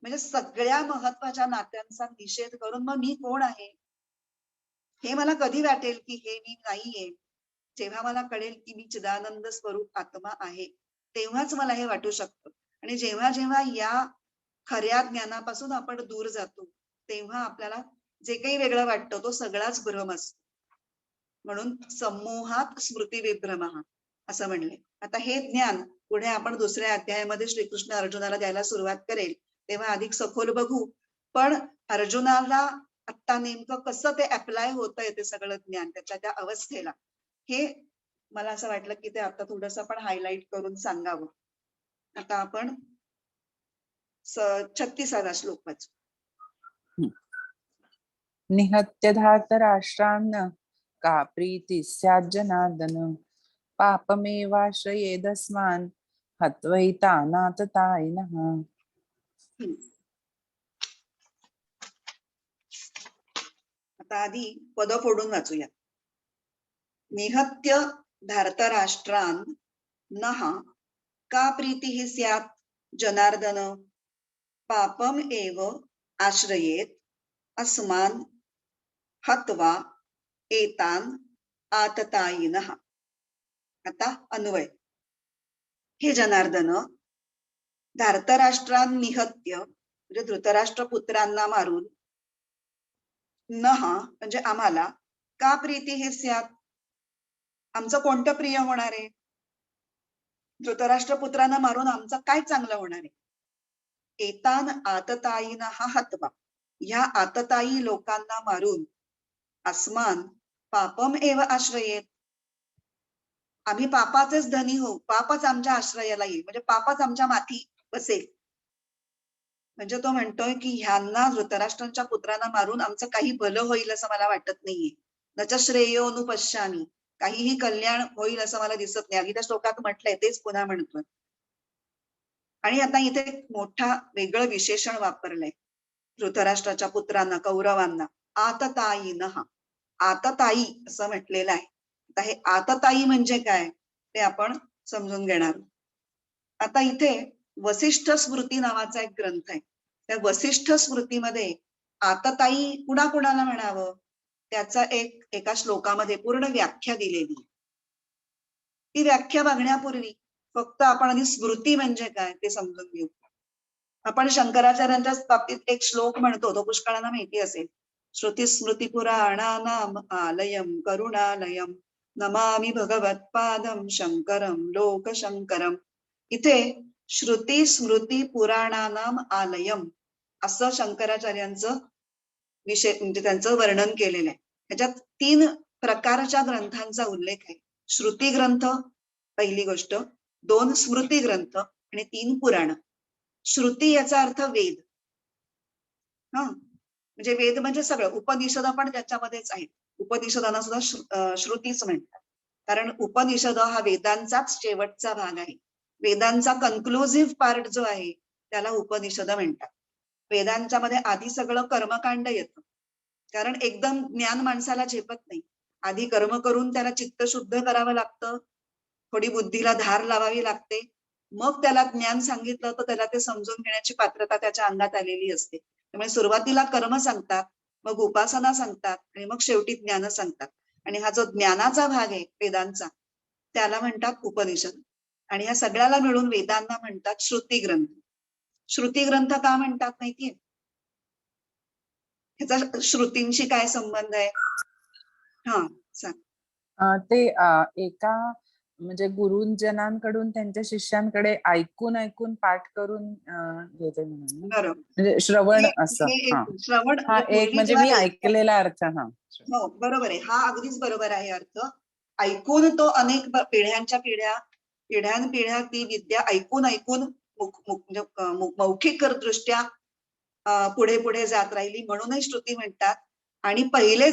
म्हणजे सगळ्या महत्वाच्या नात्यांचा निषेध करून मग मी कोण आहे हे मला कधी वाटेल की हे मी नाहीये, जेव्हा मला कळेल की मी चिदानंद स्वरूप आत्मा आहे, तेव्हाच मला हे वाटू शकतं. आणि जेव्हा जेव्हा या खऱ्या ज्ञानापासून आपण दूर जातो तेव्हा आपल्याला जे काही वेगळं वाटतं तो सगळाच भ्रम असतो. म्हणून सम्मोहात स्मृती विभ्रम असं म्हणले. आता हे ज्ञान पुढे आपण दुसऱ्या अध्यायामध्ये श्रीकृष्ण अर्जुनाला द्यायला सुरुवात करेल तेव्हा अधिक सखोल बघू. पण अर्जुनाला आता नेमकं कसं ते अप्लाय होतंय ते सगळं ज्ञान त्याच्या त्या अवस्थेला, हे मला असं वाटलं की ते आता थोडस आपण हायलाइट करून सांगावं. आता आपण 36वा श्लोक वाचू. निहत्य धातराष्ट्रान्न का प्रीति स्यात् जनार्दन पापमेवाश्रयेदस्मान् हत्वैतानाततायिनः. आता आधी पद फोडून वाचूया. निहत्य धार्तराष्ट्रान् नः का प्रीतिः स्यात् जनार्दन पापम एव आश्रयेत अस्मान् हत्वा एतान् आततायिनः. आता अन्वय. हे जनार्दन, धार्तराष्ट्रान् निहत्य म्हणजे धृतराष्ट्र पुत्रांना मारून, नः म्हणजे आम्हाला, का प्रीती हे स्यात आमचं कोणतं प्रिय होणार आहे? धृतराष्ट्र पुत्रांना मारून आमचं काय चांगलं होणार आहे? एतान आततायिनः हत्वा, ह्या आततायी लोकांना मारून, अस्मान पापम एव आश्रयेत, आम्ही पापाचेच धनी होऊ, पापच आमच्या आश्रयाला येईल, म्हणजे पापच आमच्या माथी बसेल. म्हणजे तो म्हणतोय की ह्यांना धृतराष्ट्रांच्या पुत्रांना मारून आमचं काही भलं होईल असं मला वाटत नाहीये. नच श्रेयोनुपश्यामी, काहीही कल्याण होईल असं मला दिसत नाही. आधी त्या श्लोकात म्हटलंय तेच पुन्हा म्हणतोय. आणि आता इथे मोठा वेगळं विशेषण वापरलंय धृतराष्ट्राच्या पुत्रांना, कौरवांना. आततायिनः, आतताई असं म्हटलेलं आहे. आता हे आतताई म्हणजे काय ते आपण समजून घेणार. आता इथे वसिष्ठ स्मृती नावाचा एक ग्रंथ आहे. त्या वसिष्ठ स्मृतीमध्ये आतताई कुणाकुणाला म्हणावं त्याचा एका श्लोकामध्ये पूर्ण व्याख्या दिलेली. ती व्याख्या बघण्यापूर्वी फक्त आपण आधी स्मृती म्हणजे काय ते समजून घेऊ. आपण शंकराचार्यांच्या बाबतीत एक श्लोक म्हणतो, तो पुष्कळांना माहिती असेल. श्रुती स्मृती पुराणानाम आलयम करुणालयम नमामि भगवत्पादम शंकरम लोकशंकरम. इथे श्रुती स्मृती पुराणानाम आलयम असं शंकराचार्यांचं विषय म्हणजे त्यांचं वर्णन केलेलं आहे. त्याच्यात 3 प्रकारच्या ग्रंथांचा उल्लेख आहे. श्रुती ग्रंथ पहिली गोष्ट, 2 स्मृती ग्रंथ आणि 3 पुराण. श्रुती याचा अर्थ वेद. म्हणजे वेद म्हणजे सगळं, उपनिषद पण त्याच्यामध्येच आहेत. उपनिषदांना सुद्धा श्रुतीच म्हणतात. कारण उपनिषद हा वेदांचाच शेवटचा भाग आहे. वेदांचा कन्क्लुझिव्ह पार्ट जो आहे त्याला उपनिषद म्हणतात. वेदांच्या मध्ये आधी सगळं कर्मकांड येतं. कारण एकदम ज्ञान माणसाला झेपत नाही. आधी कर्म करून त्याला चित्त शुद्ध करावं लागतं, थोडी बुद्धीला धार लावावी लागते, मग त्याला ज्ञान सांगितलं तर त्याला ते समजून घेण्याची पात्रता त्याच्या अंगात आलेली असते. त्यामुळे सुरुवातीला कर्म सांगतात, मग उपासना सांगतात आणि मग शेवटी ज्ञान सांगतात. आणि हा जो ज्ञानाचा भाग आहे वेदांचा त्याला म्हणतात उपनिषद. आणि ह्या सगळ्याला मिळून वेदांना म्हणतात श्रुती ग्रंथ. श्रुती ग्रंथ का म्हणतात माहितीये? ह्याचा श्रुतींशी काय संबंध आहे? हा सांग. ते एका म्हणजे गुरुजनांकडून त्यांच्या शिष्यांकडे ऐकून ऐकून पाठ करून घेते म्हणून ना? बरोबर. म्हणजे श्रवण हे असं. हे हा एक श्रवण हा एक पूर्वी म्हणजे जेव्हा मी ऐकलेला अर्थ. हा हो बरोबर आहे. हा अगदीच बरोबर आहे अर्थ. ऐकून तो अनेक पिढ्यांच्या पिढ्या पिढ्यानपिढ्या ती विद्या ऐकून ऐकून म्हणजे मौखिक दृष्ट्या पुढे पुढे जात राहिली म्हणूनच श्रुती म्हणतात. आणि पहिले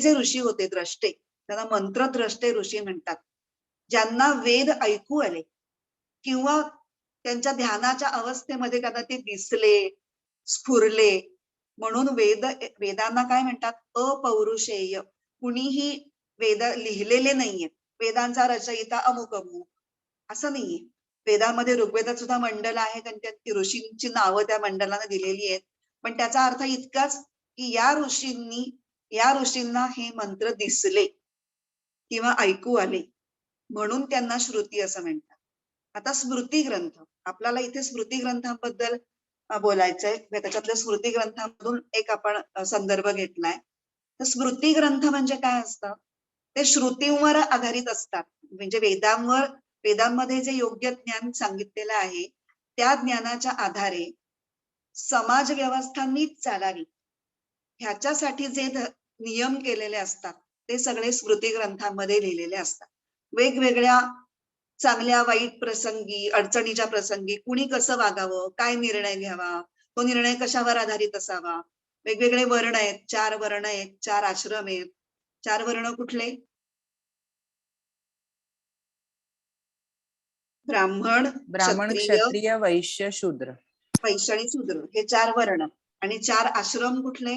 जे ऋषी होते द्रष्टे त्यांना मंत्रद्रष्टे ऋषी म्हणतात. ज्यांना वेद ऐकू आले किंवा त्यांच्या ध्यानाच्या अवस्थेमध्ये त्यांना ते दिसले, स्फुरले म्हणून वेदांना काय म्हणतात? अपौरुषेय. कुणीही वेद लिहिलेले नाहीये. वेदांचा रचयिता अमुक अमुक असं नाहीये. वेदामध्ये ऋग्वेदात सुद्धा मंडल आहेत आणि त्या ऋषींची नावं त्या मंडलाने दिलेली आहेत. पण त्याचा अर्थ इतकाच की या ऋषींना हे मंत्र दिसले किंवा ऐकू आले म्हणून त्यांना श्रुती असं म्हणतात. आता स्मृती ग्रंथ, आपल्याला इथे स्मृती ग्रंथांबद्दल बोलायचंय. त्याच्यातल्या स्मृती ग्रंथांमधून एक आपण संदर्भ घेतलाय. तर स्मृती ग्रंथ म्हणजे काय असतं? ते श्रुतींवर आधारित असतात. म्हणजे वेदांमध्ये जे योग्य ज्ञान सांगितलेलं आहे त्या ज्ञानाच्या आधारे समाज व्यवस्था नीट चालावी ह्याच्यासाठी जे नियम केलेले असतात ते सगळे स्मृती ग्रंथांमध्ये लिहिलेले असतात. वेगवेगळ्या चांगल्या वाईट प्रसंगी, अडचणीच्या प्रसंगी कुणी कसं वागावं, काय निर्णय घ्यावा, तो निर्णय कशावर आधारित असावा. वेगवेगळे वर्ण आहेत, 4 वर्ण आहेत, 4 आश्रम आहेत. 4 वर्ण कुठले? ब्राह्मण, क्षत्रिय, क्षत्रिय वैश्य शूद्र. वैश्य आणि शूद्र हे 4 वर्ण. आणि 4 आश्रम कुठले?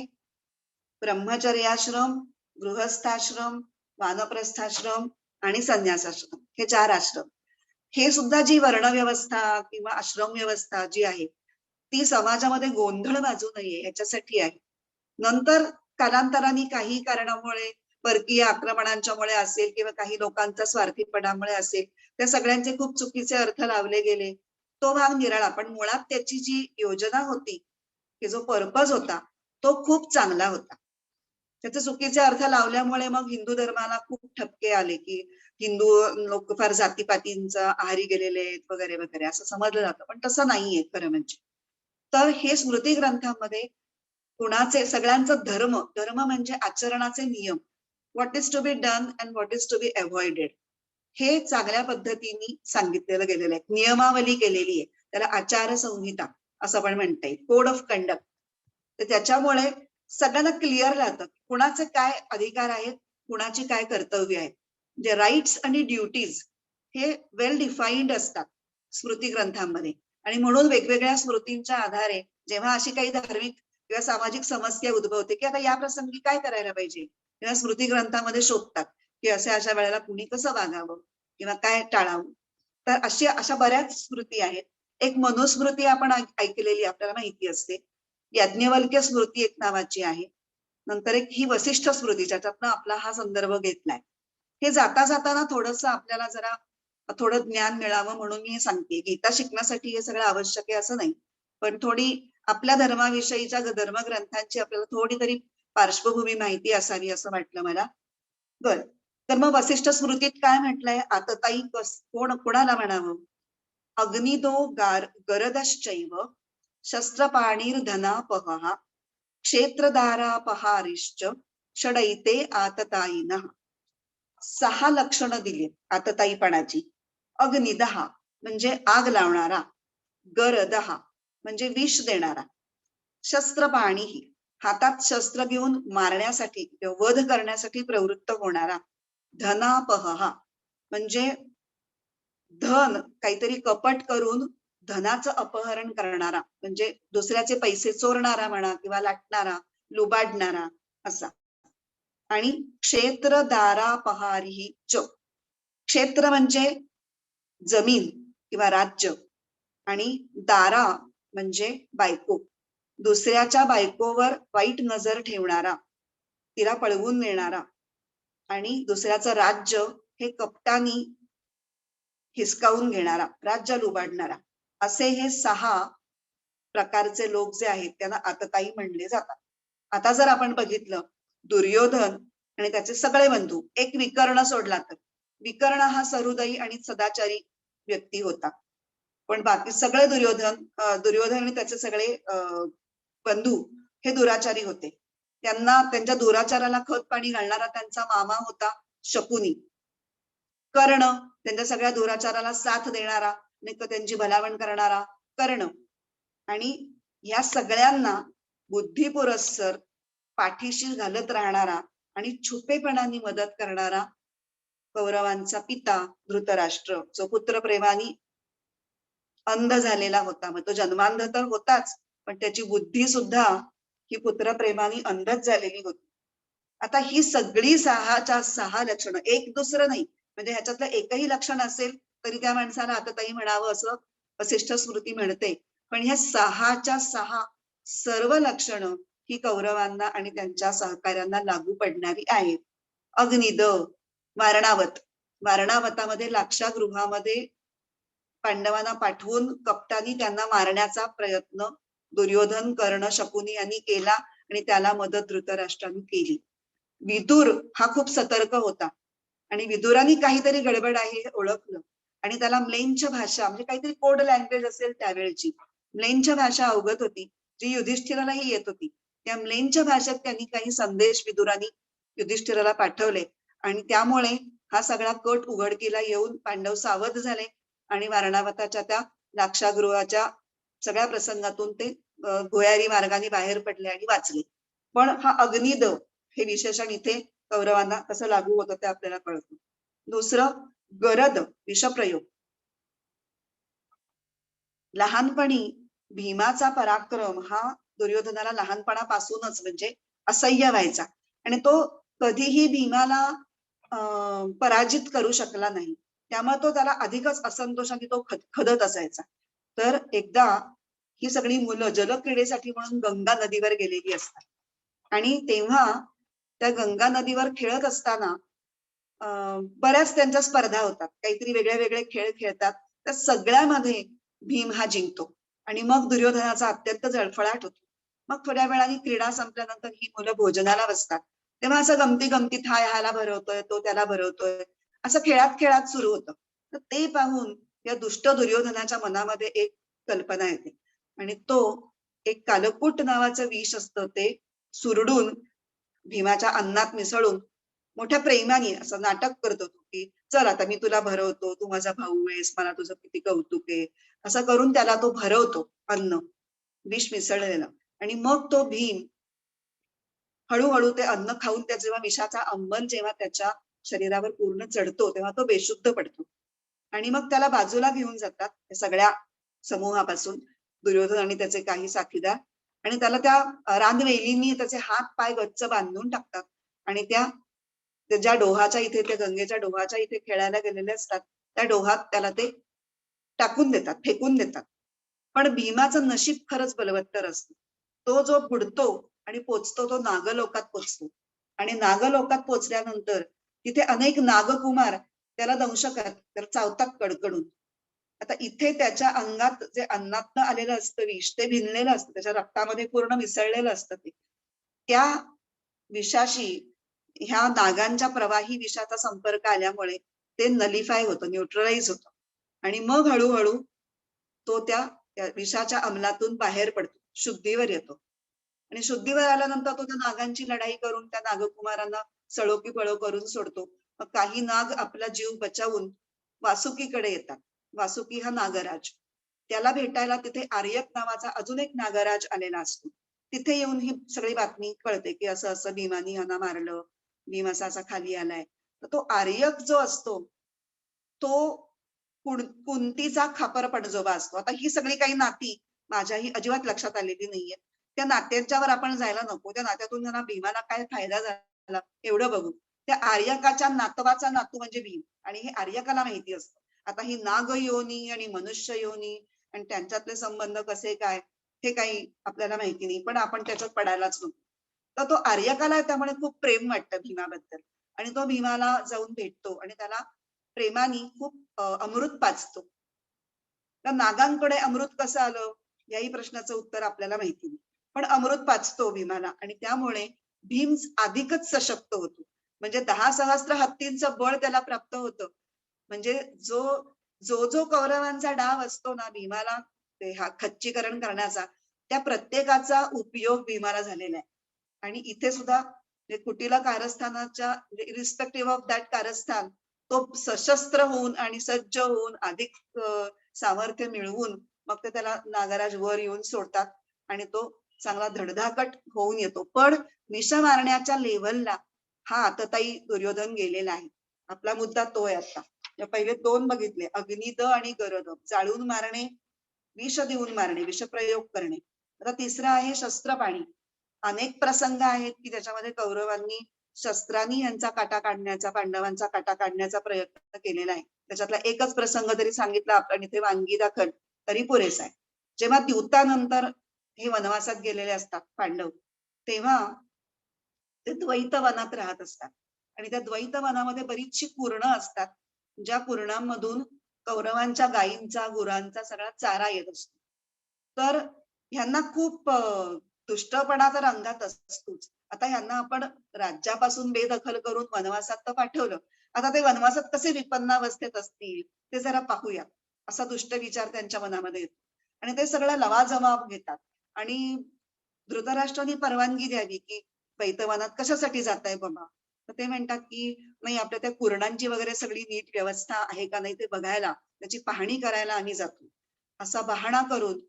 ब्रह्मचर्याश्रम, गृहस्थाश्रम, वानप्रस्थाश्रम आणि संन्यासाश्रम हे 4 आश्रम. हे सुद्धा जी वर्ण व्यवस्था किंवा आश्रम व्यवस्था जी आहे ती समाजामध्ये गोंधळ वाजू नये याच्यासाठी आहे. नंतर कालांतराने काही कारणामुळे परकीय आक्रमणांच्यामुळे असेल किंवा काही लोकांच्या स्वार्थीपणामुळे असेल त्या सगळ्यांचे खूप चुकीचे अर्थ लावले गेले. तो भाग निराळा. पण मुळात त्याची जी योजना होती, की जो पर्पज होता तो खूप चांगला होता. त्याचे चुकीचे अर्थ लावल्यामुळे मग हिंदू धर्माला खूप ठपके आले की हिंदू लोक फार जातीपातींचा आहारी गेलेले आहेत वगैरे वगैरे असं समजलं जातं. पण तसं नाहीये खरं म्हणजे. तर हे स्मृती ग्रंथामध्ये कुणाचे सगळ्यांचं धर्म म्हणजे आचरणाचे नियम. What is to be done and what is to be avoided हे चांगल्या पद्धतीने सांगितलेलं गेलेलं आहे. नियमावली केलेली आहे. त्याला आचार संहिता असं पण म्हणता येईल. Code of conduct. तर त्याच्यामुळे सगळ्यांना क्लिअर राहतं कुणाचे काय अधिकार आहेत, कुणाची काय कर्तव्य आहेत. म्हणजे राईट्स आणि ड्युटीज हे वेल डिफाईन्ड असतात स्मृती ग्रंथांमध्ये. आणि म्हणून वेगवेगळ्या स्मृतींच्या आधारे जेव्हा अशी काही धार्मिक किंवा सामाजिक समस्या उद्भवते की आता या प्रसंगी काय करायला पाहिजे तेव्हा स्मृती ग्रंथामध्ये शोधतात की अशा वेळेला कुणी कसं वागावं किंवा काय टाळावं. तर अशा बऱ्याच स्मृती आहेत. एक मनुस्मृती आपण ऐकलेली आपल्याला माहिती असते. याज्ञवल्क्य स्मृती एक नावाची आहे. नंतर एक ही वसिष्ठ स्मृती ज्याच्यातनं आपला हा संदर्भ घेतलाय. हे जाताना थोडंसं आपल्याला जरा थोडं ज्ञान मिळावं म्हणून मी हे सांगते. गीता शिकण्यासाठी हे सगळं आवश्यक आहे असं नाही. पण थोडी आपल्या धर्माविषयीच्या धर्मग्रंथांची आपल्याला थोडी तरी पार्श्वभूमी माहिती असावी असं वाटलं मला. बर. तर मग वसिष्ठ स्मृतीत काय म्हटलंय? आतताई कोणाला म्हणावं? अग्निदो गरदश्चैव शस्त्रपाणिर्धनापहः क्षेत्रधारापहारिश्च षडैते आततायिनः. 6 लक्षणं दिली आतताईपणाची. अग्निदः म्हणजे आग लावणारा, गरदः म्हणजे विष देणारा, शस्त्रपाणी हातात शस्त्र घेऊन मारण्यासाठी वध करण्यासाठी प्रवृत्त होणारा, धनापहः म्हणजे धन काहीतरी कपट करून धनाचं अपहरण करणारा म्हणजे दुसऱ्याचे पैसे चोरणारा म्हणा किंवा लाटणारा, लुबाडणारा असा. आणि क्षेत्रदारापहारी च. क्षेत्र म्हणजे जमीन किंवा राज्य, आणि दारा म्हणजे बायको, दुसऱ्याच्या बायकोवर वाईट नजर ठेवणारा, तिला पळवून नेणारा, आणि दुसऱ्याचं राज्य हे कपटानी हिसकावून घेणारा, राज्य लुबाडणारा, असे हे 6 प्रकारचे लोक जे आहेत त्यांना आतताई म्हणले जातात. आता जर आपण बघितलं, दुर्योधन आणि त्याचे सगळे बंधू, एक विकर्ण सोडला तर, विकर्ण हा सहृदयी आणि सदाचारी व्यक्ती होता. पण बाकी सगळे दुर्योधन आणि त्याचे सगळे बंधू हे दुराचारी होते. त्यांना त्यांच्या दुराचाराला खत पाणी घालणारा त्यांचा मामा होता शकुनी. कर्ण त्यांच्या सगळ्या दुराचाराला साथ देणारा आणि त्यांची भलावण करणारा कर्ण. आणि या सगळ्यांना बुद्धी पुरस्सर पाठीशी घालत राहणारा आणि छुपेपणाने मदत करणारा कौरवांचा पिता धृतराष्ट्र, जो पुत्रप्रेमाने अंध झालेला होता. मग तो जन्मांध तर होताच, पण त्याची बुद्धी सुद्धा ही पुत्रप्रेमाने अंधच झालेली होती. आता ही सगळी 6च्या 6 लक्षणं, एक दुसरं नाही, म्हणजे ह्याच्यातलं एकही लक्षण असेल तरी त्या माणसाला आतताई म्हणावं असं वसिष्ठ स्मृती म्हणते. पण ह्या 6च्या 6 सर्व लक्षणं ही कौरवांना आणि त्यांच्या सहकार्यांना लागू पडणारी आहेत. अग्निद, वारणावत, वारणावतामध्ये लाक्षागृहामध्ये पांडवांना पाठवून कपटानी त्यांना मारण्याचा प्रयत्न दुर्योधन, कर्ण, शकुनी यांनी केला आणि त्याला मदत धृतराष्ट्राने केली. विदुर हा खूप सतर्क होता आणि विदुराने काहीतरी गडबड आहे हे ओळखलं आणि त्याला म्लेंच भाषा, म्हणजे काहीतरी कोड लँग्वेज असेल त्यावेळची, म्लेंच भाषा अवगत होती, जी युधिष्ठिरालाही येत होती. त्या म्लेंच भाषेत त्यांनी काही संदेश विदुराने युधिष्ठिराला पाठवले आणि त्यामुळे हा सगळा कट उघडकीला येऊन पांडव सावध झाले आणि वारणावताच्या त्या लाक्षागृहाच्या सगळ्या प्रसंगातून ते भुयारी मार्गाने बाहेर पडले आणि वाचले. पण हा अग्निद हे विशेषण इथे कौरवांना कसं लागू होतं ते आपल्याला कळतं. दुसरं, गरद, विषप्रयोग. लहानपणी भीमाचा पराक्रम हा दुर्योधनाला लहानपणापासूनच म्हणजे असह्य व्हायचा आणि तो कधीही भीमाला पराजित करू शकला नाही. त्यामुळे तो त्याला अधिकच असंतोषाने तो खदत असायचा. तर एकदा ही सगळी मुलं जलक्रीडेसाठी म्हणून गंगा नदीवर गेलेली असतात आणि तेव्हा त्या गंगा नदीवर खेळत असताना बऱ्याच त्यांच्या स्पर्धा होतात, काहीतरी वेगळे वेगळे खेळ खेळतात. त्या सगळ्यामध्ये भीम हा जिंकतो आणि मग दुर्योधनाचा अत्यंत जळफळाट होतो. मग थोड्या वेळाने क्रीडा संपल्यानंतर ही मुलं भोजनाला बसतात. तेव्हा असं गमती गमतीत हा ह्याला भरवतोय, तो त्याला भरवतोय, असं खेळात खेळात सुरू होतं. तर ते पाहून या दुष्ट दुर्योधनाच्या मनामध्ये एक कल्पना येते आणि तो एक कालकूट नावाचं विष असतं ते सुरडून भीमाच्या अन्नात मिसळून मोठ्या प्रेमाने असं नाटक करतो की चल आता मी तुला भरवतो, तू माझा भाऊ आहेस, मला तुझं किती कौतुक आहे, असं करून त्याला तो भरवतो अन्न विष मिसळलेलं. आणि मग तो भीम हळूहळू ते अन्न खाऊन त्या जेव्हा विषाचा अंबल जेव्हा त्याच्या शरीरावर पूर्ण चढतो तेव्हा तो बेशुद्ध पडतो आणि मग त्याला बाजूला घेऊन जातात सगळ्या समूहापासून दुर्योधन आणि त्याचे काही साथीदार आणि त्याला त्या रानवेलींनी त्याचे हात पाय गच्च बांधून टाकतात आणि त्या ज्या डोहाच्या इथे, त्या गंगेच्या डोहाच्या इथे खेळायला गेलेले असतात त्या डोहात त्याला ते टाकून देतात, फेकून देतात. पण भीमाचं नशीब खरंच बलवत्तर असतं. तो जो बुडतो आणि पोचतो तो नागलोकात पोचतो आणि नागलोकात पोचल्यानंतर तिथे अनेक नागकुमार त्याला दंश करतात, त्याला चावतात कडकडून. आता इथे त्याच्या अंगात जे अन्नातनं आलेलं असतं विष ते भिनलेलं असतं, त्याच्या रक्तामध्ये पूर्ण मिसळलेलं असतं ते. त्या विषाशी ह्या नागांच्या प्रवाही विषाचा संपर्क आल्यामुळे ते नलिफाय होतं, न्यूट्रलाइज होतं आणि मग हळूहळू तो त्या विषाच्या अंमलातून बाहेर पडतो, शुद्धीवर येतो आणि शुद्धीवर आल्यानंतर तो त्या नागांची लढाई करून त्या नागकुमारांना सळो की पळो करून सोडतो. मग काही नाग आपला जीव बचावून वासुकीकडे येतात. वासुकी हा नागराज, त्याला भेटायला तिथे आर्यक नावाचा अजून एक नागराज आलेला असतो. तिथे येऊन ही सगळी बातमी कळते की असं असं भीमानी ह्यांना मारलं, भीम असा असा खाली आलाय. तर तो आर्यक जो असतो तो कुंतीचा खापर पणजोबा असतो. आता ही सगळी काही नाती माझ्याही अजिबात लक्षात आलेली नाहीये. त्या नात्यांच्यावर आपण जायला नको. त्या नात्यातून त्यांना भीमाला काय फायदा झाला एवढं बघू. त्या आर्यकाच्या नातवाचा नातू म्हणजे भीम आणि हे आर्यकाला माहिती असतं आता ही नाग योनी आणि मनुष्य योनी आणि त्यांच्यातले संबंध कसे काय हे काही आपल्याला माहिती नाही, पण आपण त्याच्यात पडायलाच नको. तर तो आर्यकाला आहे, त्यामुळे खूप प्रेम वाटतं भीमाबद्दल आणि तो भीमाला जाऊन भेटतो आणि त्याला प्रेमाने खूप अमृत पाजतो. तर नागांकडे अमृत कसं आलं याही प्रश्नाचं उत्तर आपल्याला माहिती नाही, पण अमृत पाजतो भीमाला आणि त्यामुळे भीम अधिकच सशक्त होतो. म्हणजे 10 सहस्त्र हत्तींचं बळ त्याला प्राप्त होतं. म्हणजे जो जो जो कौरवांचा डाव असतो ना भीमाला ते खच्चीकरण करण्याचा, त्या प्रत्येकाचा उपयोग भीमाला झालेला आहे. आणि इथे सुद्धा म्हणजे कुटीला कारस्थानाच्या रिस्पेक्टिव्ह ऑफ दॅट कारस्थान तो सशस्त्र होऊन आणि सज्ज होऊन अधिक सामर्थ्य मिळवून मग ते त्याला नागराज वर येऊन सोडतात आणि तो चांगला धडधाकट होऊन येतो. पण मिशा मारण्याच्या लेव्हलला हा आतताई दुर्योधन गेलेला आहे. आपला मुद्दा तो आहे आता. पहिले 2 बघितले, अग्निद आणि गरद. जाळून मारणे, विष देऊन मारणे, विषप्रयोग करणे. आता तिसरा आहे शस्त्रपाणी. अनेक प्रसंग आहेत की त्याच्यामध्ये कौरवांनी शस्त्रांनी यांचा काटा काढण्याचा, पांडवांचा काटा काढण्याचा प्रयत्न केलेला आहे. त्याच्यातला एकच प्रसंग जरी सांगितला आपण इथे वांगी दाखल तरी पुरेसा आहे. जेव्हा द्यूतानंतर हे वनवासात गेलेले असतात पांडव, तेव्हा ते द्वैत वनात राहत असतात आणि त्या द्वैत वनामध्ये बरीचशी कुरणं असतात, ज्या कुरणांमधून कौरवांच्या गायींचा, गुरांचा सगळा चारा येत असतो. तर ह्यांना खूप दुष्टपणा तर अंगात असतोच. आता ह्यांना आपण राज्यापासून बेदखल करून वनवासात तर पाठवलं. आता ते वनवासात कसे विपन्नावस्थेत असतील ते जरा पाहूया. असा दुष्ट विचार त्यांच्या मनामध्ये येतो आणि ते सगळं लवाजवाब घेतात आणि धृतराष्ट्राने परवानगी द्यावी की द्वैतवनात कशासाठी जाताय बाबा. तर ते म्हणतात की नाही, आपल्या त्या कुरणांची वगैरे सगळी नीट व्यवस्था आहे का नाही ते बघायला, त्याची पाहणी करायला आम्ही जातो. असा बहाणा करून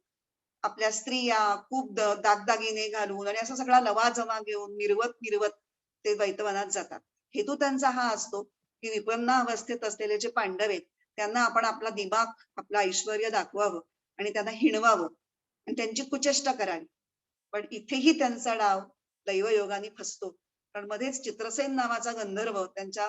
आपल्या स्त्रिया खूप दागदागिने घालून आणि असा सगळा लवाजमा घेऊन मिरवत मिरवत ते द्वैतवनात जातात. हेतू त्यांचा हा असतो की विपन्न अवस्थेत असलेले जे पांडव आहेत त्यांना आपण आपला दिमाग, आपलं ऐश्वर्य दाखवावं आणि त्यांना हिणवावं आणि त्यांची कुचेष्टा करावी. पण इथेही त्यांचा डाव दैवयोगाने फसतो. कारण मध्येच चित्रसेन नावाचा गंधर्व त्यांच्या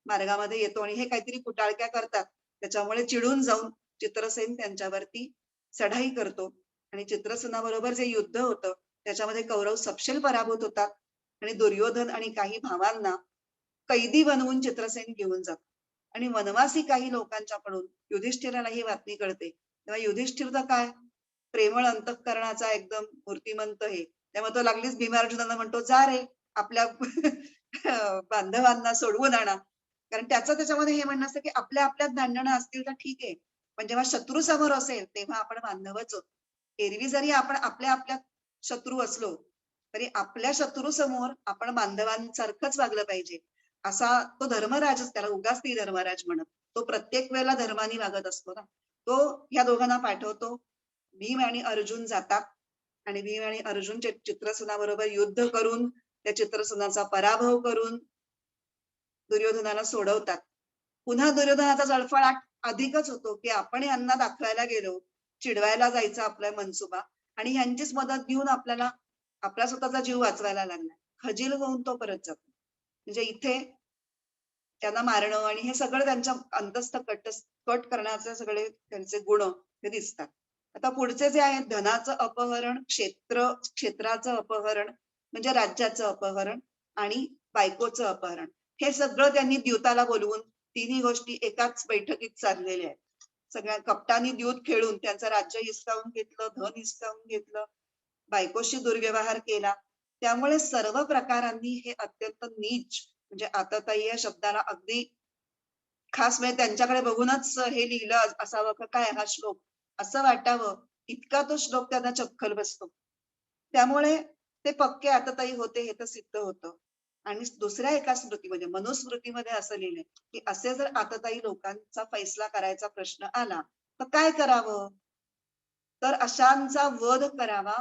मार्गामध्ये येतो आणि हे काहीतरी कुटाळक्या करतात. त्याच्यामुळे चिडून जाऊन चित्रसेन त्यांच्यावरती चढाई करतो आणि चित्रसेनाबरोबर जे युद्ध होतं त्याच्यामध्ये कौरव सपशेल पराभूत होतात आणि दुर्योधन आणि काही भावांना कैदी बनवून चित्रसेन घेऊन जातो. आणि वनवासी काही लोकांच्याकडून युधिष्ठिराला ही बातमी कळते. तेव्हा युधिष्ठिर तर काय प्रेमळ अंतःकरणाचा एकदम मूर्तिमंत हे, त्यामुळे तो लागलीच भीमार्जुनांना म्हणतो, जा रे आपल्या बांधवांना सोडवून आणा. कारण त्याचं त्याच्यामध्ये हे म्हणणं असतं की आपल्या आपल्यात भांडणं असतील तर ठीक आहे, पण जेव्हा शत्रू समोर असेल तेव्हा आपण बांधवच आहोत. एरवी जरी आपण आपल्या आपल्यात शत्रू असलो तरी आपल्या शत्रू समोर आपण बांधवांसारखंच वागलं पाहिजे. असा तो धर्मराजच, त्याला उगाच ती धर्मराज म्हणत, तो प्रत्येक वेळेला धर्माने वागत असतो ना. तो ह्या दोघांना पाठवतो. भीम आणि अर्जुन जातात आणि भीम आणि अर्जुन चित्रसेनाबरोबर युद्ध करून त्या चित्रसेनाचा पराभव करून दुर्योधनाला सोडवतात. पुन्हा दुर्योधनाचा जळफळाट अधिकच होतो की आपण यांना दाखवायला गेलो, चिडवायला जायचा आपला मनसुबा आणि ह्यांचीच मदत घेऊन आपल्याला आपला स्वतःचा जीव वाचवायला लागला. खजील होऊन तो परत जातो. म्हणजे इथे त्यांना मारणं आणि हे सगळं त्यांच्या अंतस्थ कट करण्याचे सगळे त्यांचे गुण हे दिसतात. आता पुढचे जे आहेत, धनाचं अपहरण, क्षेत्राचं अपहरण म्हणजे राज्याचं अपहरण आणि बायकोचं अपहरण, हे सगळं त्यांनी द्यूताला बोलवून तिन्ही गोष्टी एकाच बैठकीत चाललेल्या आहेत. सगळ्या कपटानी द्यूत खेळून त्यांचं राज्य हिसकावून घेतलं, धन हिसकावून घेतलं, बायकोशी दुर्व्यवहार केला. त्यामुळे सर्व प्रकारांनी हे अत्यंत नीच, म्हणजे आतताई या शब्दाला अगदी खास म्हणजे त्यांच्याकडे बघूनच हे लिहिलं असावं का काय हा श्लोक असं वाटावं, इतका तो श्लोक त्यांना चपखल बसतो. त्यामुळे ते पक्के आतताई होते हे तर सिद्ध होतं. आणि दुसऱ्या एका स्मृतीमध्ये, मनुस्मृतीमध्ये असं लिहिलंय की असे जर आतताई लोकांचा फैसला करायचा प्रश्न आला तर काय करावं, तर अशांचा वध करावा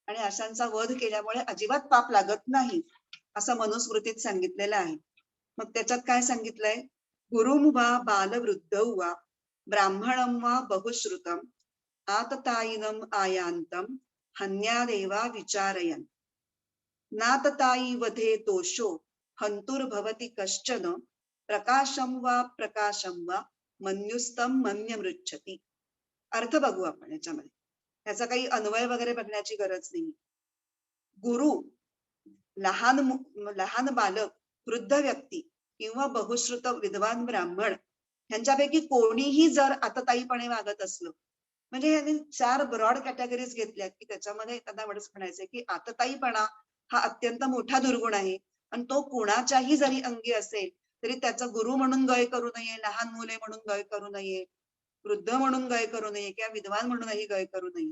आणि अशांचा वध केल्यामुळे अजिबात पाप लागत नाही असं मनुस्मृतीत सांगितलेलं आहे. मग त्याच्यात काय सांगितलंय, गुरुम वा बालवृद्ध वा ब्राह्मणम वा बहुश्रुतम आततायिनम आयांतम हन्यादेवा विचारयन नाततायी वधे दोषो हंतुर्भवति कश्चन प्रकाशम वा मन्युस्तम मन्य मृच्छती. अर्थ बघू आपण याच्यामध्ये. त्याचा काही अन्वय वगैरे बघण्याची गरज नाही. गुरु, लहान बालक, वृद्ध व्यक्ती किंवा बहुश्रुत विद्वान ब्राह्मण ह्यांच्यापैकी कोणीही जर आतताईपणे वागत असलं, म्हणजे यांनी 4 ब्रॉड कॅटेगरीज घेतल्यात की त्याच्यामध्ये त्यांना एवढंच म्हणायचंय की आतताईपणा हा अत्यंत मोठा दुर्गुण आहे आणि तो कुणाच्याही जरी अंगी असेल तरी त्याचा गुरु म्हणून गय करू नये, लहान मुले म्हणून गय करू नये, वृद्ध म्हणून गय करू नये किंवा विद्वान म्हणूनही गय करू नये.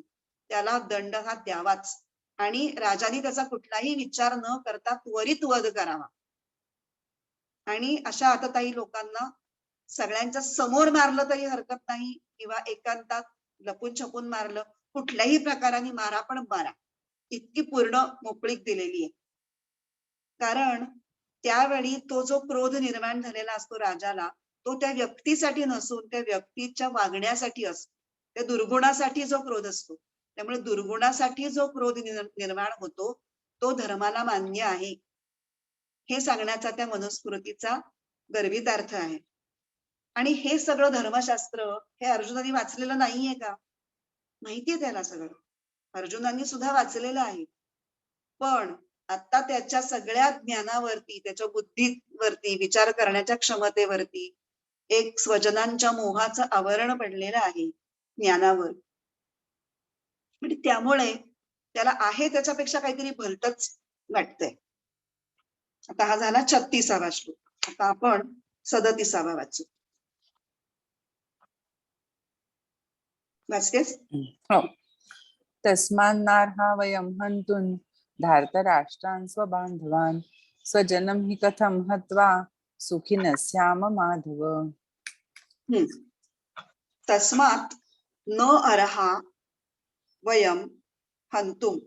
त्याला दंड हा द्यावाच आणि राजाने त्याचा कुठलाही विचार न करता त्वरित वध करावा. आणि अशा आतताई लोकांना सगळ्यांच्या समोर मारलं तरी हरकत नाही किंवा एकांतात लपून छपून मारलं, कुठल्याही प्रकाराने मारा पण मारा, इतकी पूर्ण मोकळीक दिलेली आहे. कारण त्यावेळी तो जो क्रोध निर्माण झालेला असतो राजाला, तो त्या व्यक्तीसाठी नसून त्या व्यक्तीच्या वागण्यासाठी असतो, त्या दुर्गुणासाठी जो क्रोध असतो. त्यामुळे दुर्गुणासाठी जो क्रोध निर्माण होतो तो धर्माला मान्य आहे हे सांगण्याचा त्या मनुस्मृतीचा गर्भित अर्थ आहे. आणि हे सगळं धर्मशास्त्र हे अर्जुनाने वाचलेलं नाहीये का? माहितीये त्याला सगळं, अर्जुनांनी सुद्धा वाचलेलं आहे. पण आता त्याच्या सगळ्या ज्ञानावरती, त्याच्या बुद्धीवरती, विचार करण्याच्या क्षमतेवरती एक स्वजनांच्या मोहाचं आवरण पडलेलं आहे ज्ञानावर. म्हणजे त्यामुळे त्याला आहे त्याच्यापेक्षा काहीतरी भलतच वाटतंय. आता हा झाला 36वा श्लोक. आता आपण 37वा वाचू. वाचतेस? हो. तस्मान्नार्हा वयं हन्तुं धार्तराष्ट्रान् स्वबान्धवान् स्वजनं हि कथं हत्वा सुखिनः स्याम माधव. तस्मात् न अर्हा वयं हन्तुं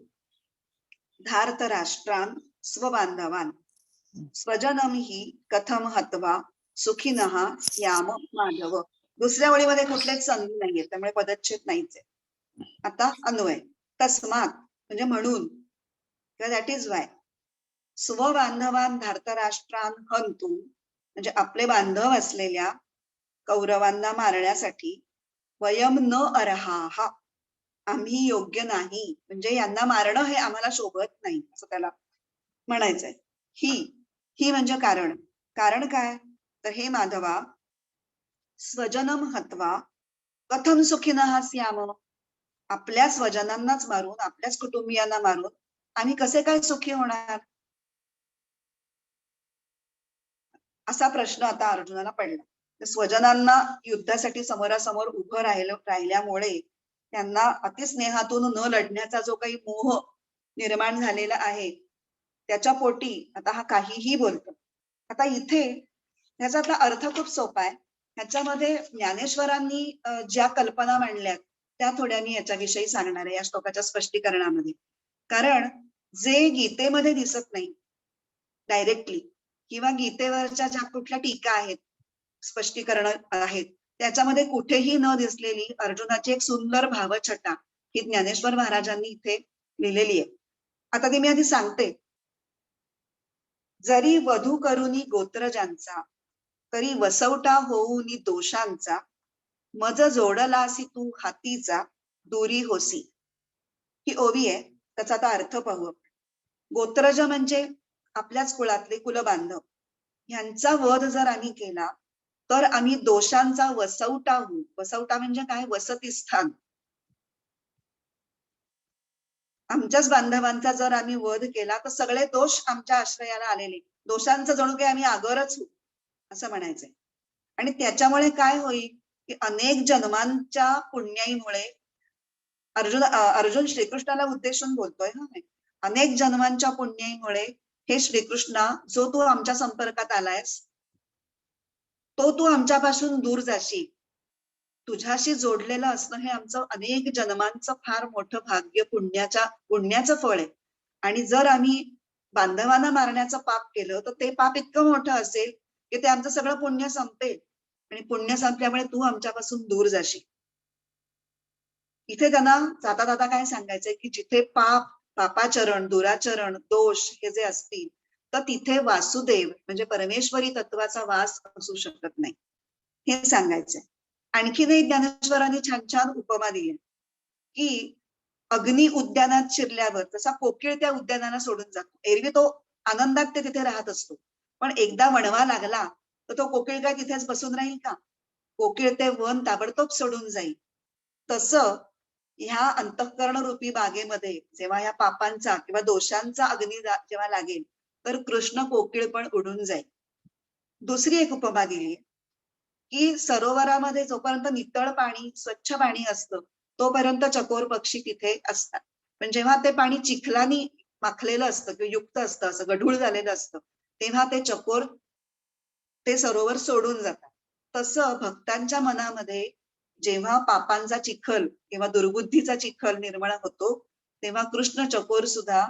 धार्तराष्ट्रान् स्वबान्धवान् स्वजनं हि कथं हत्वा सुखिनः स्याम माधव. दुसऱ्या ओळीमध्ये कुठलेच संधी नाहीये, त्यामुळे पदच्छेद नाहीच आहे. आता अन्वय. तस्मात म्हणजे म्हणून, दॅट इज वाय. स्वबांधवान धार्तराष्ट्रान हंतु म्हणजे आपले बांधव असलेल्या कौरवांना मारण्यासाठी, वयम न अर्हा आम्ही योग्य नाही, म्हणजे यांना मारणं हे आम्हाला शोभत नाही असं त्याला म्हणायचंय. ही म्हणजे कारण. कारण काय तर हे माधवा, स्वजनम हत्वा कथम सुखिनः स्याम, आपल्या स्वजनांनाच मारून, आपल्याच कुटुंबियांना मारून आम्ही कसे काय सुखी होणार, असा प्रश्न आता अर्जुनाला पडला. स्वजनांना युद्धासाठी समोरासमोर उभं राहिल्यामुळे त्यांना अतिस्नेहातून न लढण्याचा जो काही मोह निर्माण झालेला आहे त्याच्या पोटी आता हा काहीही बोलतो. आता इथे ह्याच्यातला अर्थ खूप सोपा आहे. ह्याच्यामध्ये ज्ञानेश्वरांनी ज्या कल्पना मांडल्यात त्या थोड्या मी याच्याविषयी सांगणार आहे या श्लोकाच्या स्पष्टीकरणामध्ये. कारण जे गीतेमध्ये दिसत नाही डायरेक्टली किंवा गीतेवरच्या ज्या कुठल्या टीका आहेत, स्पष्टीकरण आहेत, त्याच्यामध्ये कुठेही न दिसलेली अर्जुनाची एक सुंदर भावछटा ही ज्ञानेश्वर महाराजांनी इथे लिहिलेली आहे. आता ती मी आधी सांगते. जरी वधू करुनी गोत्रजांचा, तरी वसवटा होऊनी दोषांचा, मज जोडलासी तू हातीचा, दुरी होसी. ही ओवी आहे, त्याचा आता अर्थ पाहू. गोत्रज म्हणजे आपल्याच कुळातले कुलबांधव, ह्यांचा वध जर आम्ही केला तर आम्ही दोषांचा वसवटा होऊ. वसवटा म्हणजे काय? वसतिस्थान. आमच्याच बांधवांचा जर आम्ही वध केला तर सगळे दोष आमच्या आश्रयाला आलेले, दोषांचं जणू काही आम्ही आगरच होऊ असं म्हणायचंय. आणि त्याच्यामुळे काय होईल की अनेक जन्मांच्या पुण्याईमुळे, अर्जुन श्रीकृष्णाला उद्देशून बोलतोय ना, अनेक जन्मांच्या पुण्याईमुळे हे श्रीकृष्णा, जो तू आमच्या संपर्कात आलायस तो तू आमच्यापासून दूर जाशील. तुझ्याशी जोडलेलं असणं हे आमचं अनेक जन्मांचं फार मोठं भाग्य, पुण्याचं फळ आहे. आणि जर आम्ही बांधवांना मारण्याचं पाप केलं तर ते पाप इतकं मोठं असेल की ते आमचं सगळं पुण्य संपेल आणि पुण्य संपल्यामुळे तू आमच्यापासून दूर जाशील. इथे त्यांना जाता जाता काय सांगायचंय की जिथे पापाचरण, दुराचरण, दोष हे जे असतील तर तिथे वासुदेव म्हणजे परमेश्वरी तत्वाचा वास असू शकत नाही हे सांगायचंय. आणखीनही ज्ञानेश्वरांनी छान छान उपमा दिली की अग्नी उद्यानात शिरल्यावर जसा कोकिळ त्या उद्यानाला सोडून जातो, एरवी तो आनंदात ते तिथे राहत असतो, पण एकदा वणवा लागला तर तो कोकिळ काय तिथेच बसून राहील का? कोकिळ ते वन ताबडतोब सोडून जाईल. तसं ह्या अंतःकरण रूपी बागेमध्ये जेव्हा ह्या पापांचा किंवा दोषांचा अग्नी जेव्हा लागेल तर कृष्ण कोकिळ पण उडून जाईल. दुसरी एक उपमा दिली की सरोवरामध्ये जोपर्यंत नितळ पाणी, स्वच्छ पाणी असतं तोपर्यंत चकोर पक्षी तिथे असतात. पण जेव्हा ते पाणी चिखलानी माखलेलं असतं किंवा युक्त असतं, असं गढूळ झालेलं असतं, तेव्हा ते चकोर ते सरोवर सोडून जातात. तसं भक्तांच्या मनामध्ये जेव्हा पापांचा चिखल किंवा दुर्बुद्धीचा चिखल निर्माण होतो तेव्हा कृष्ण चकोर सुद्धा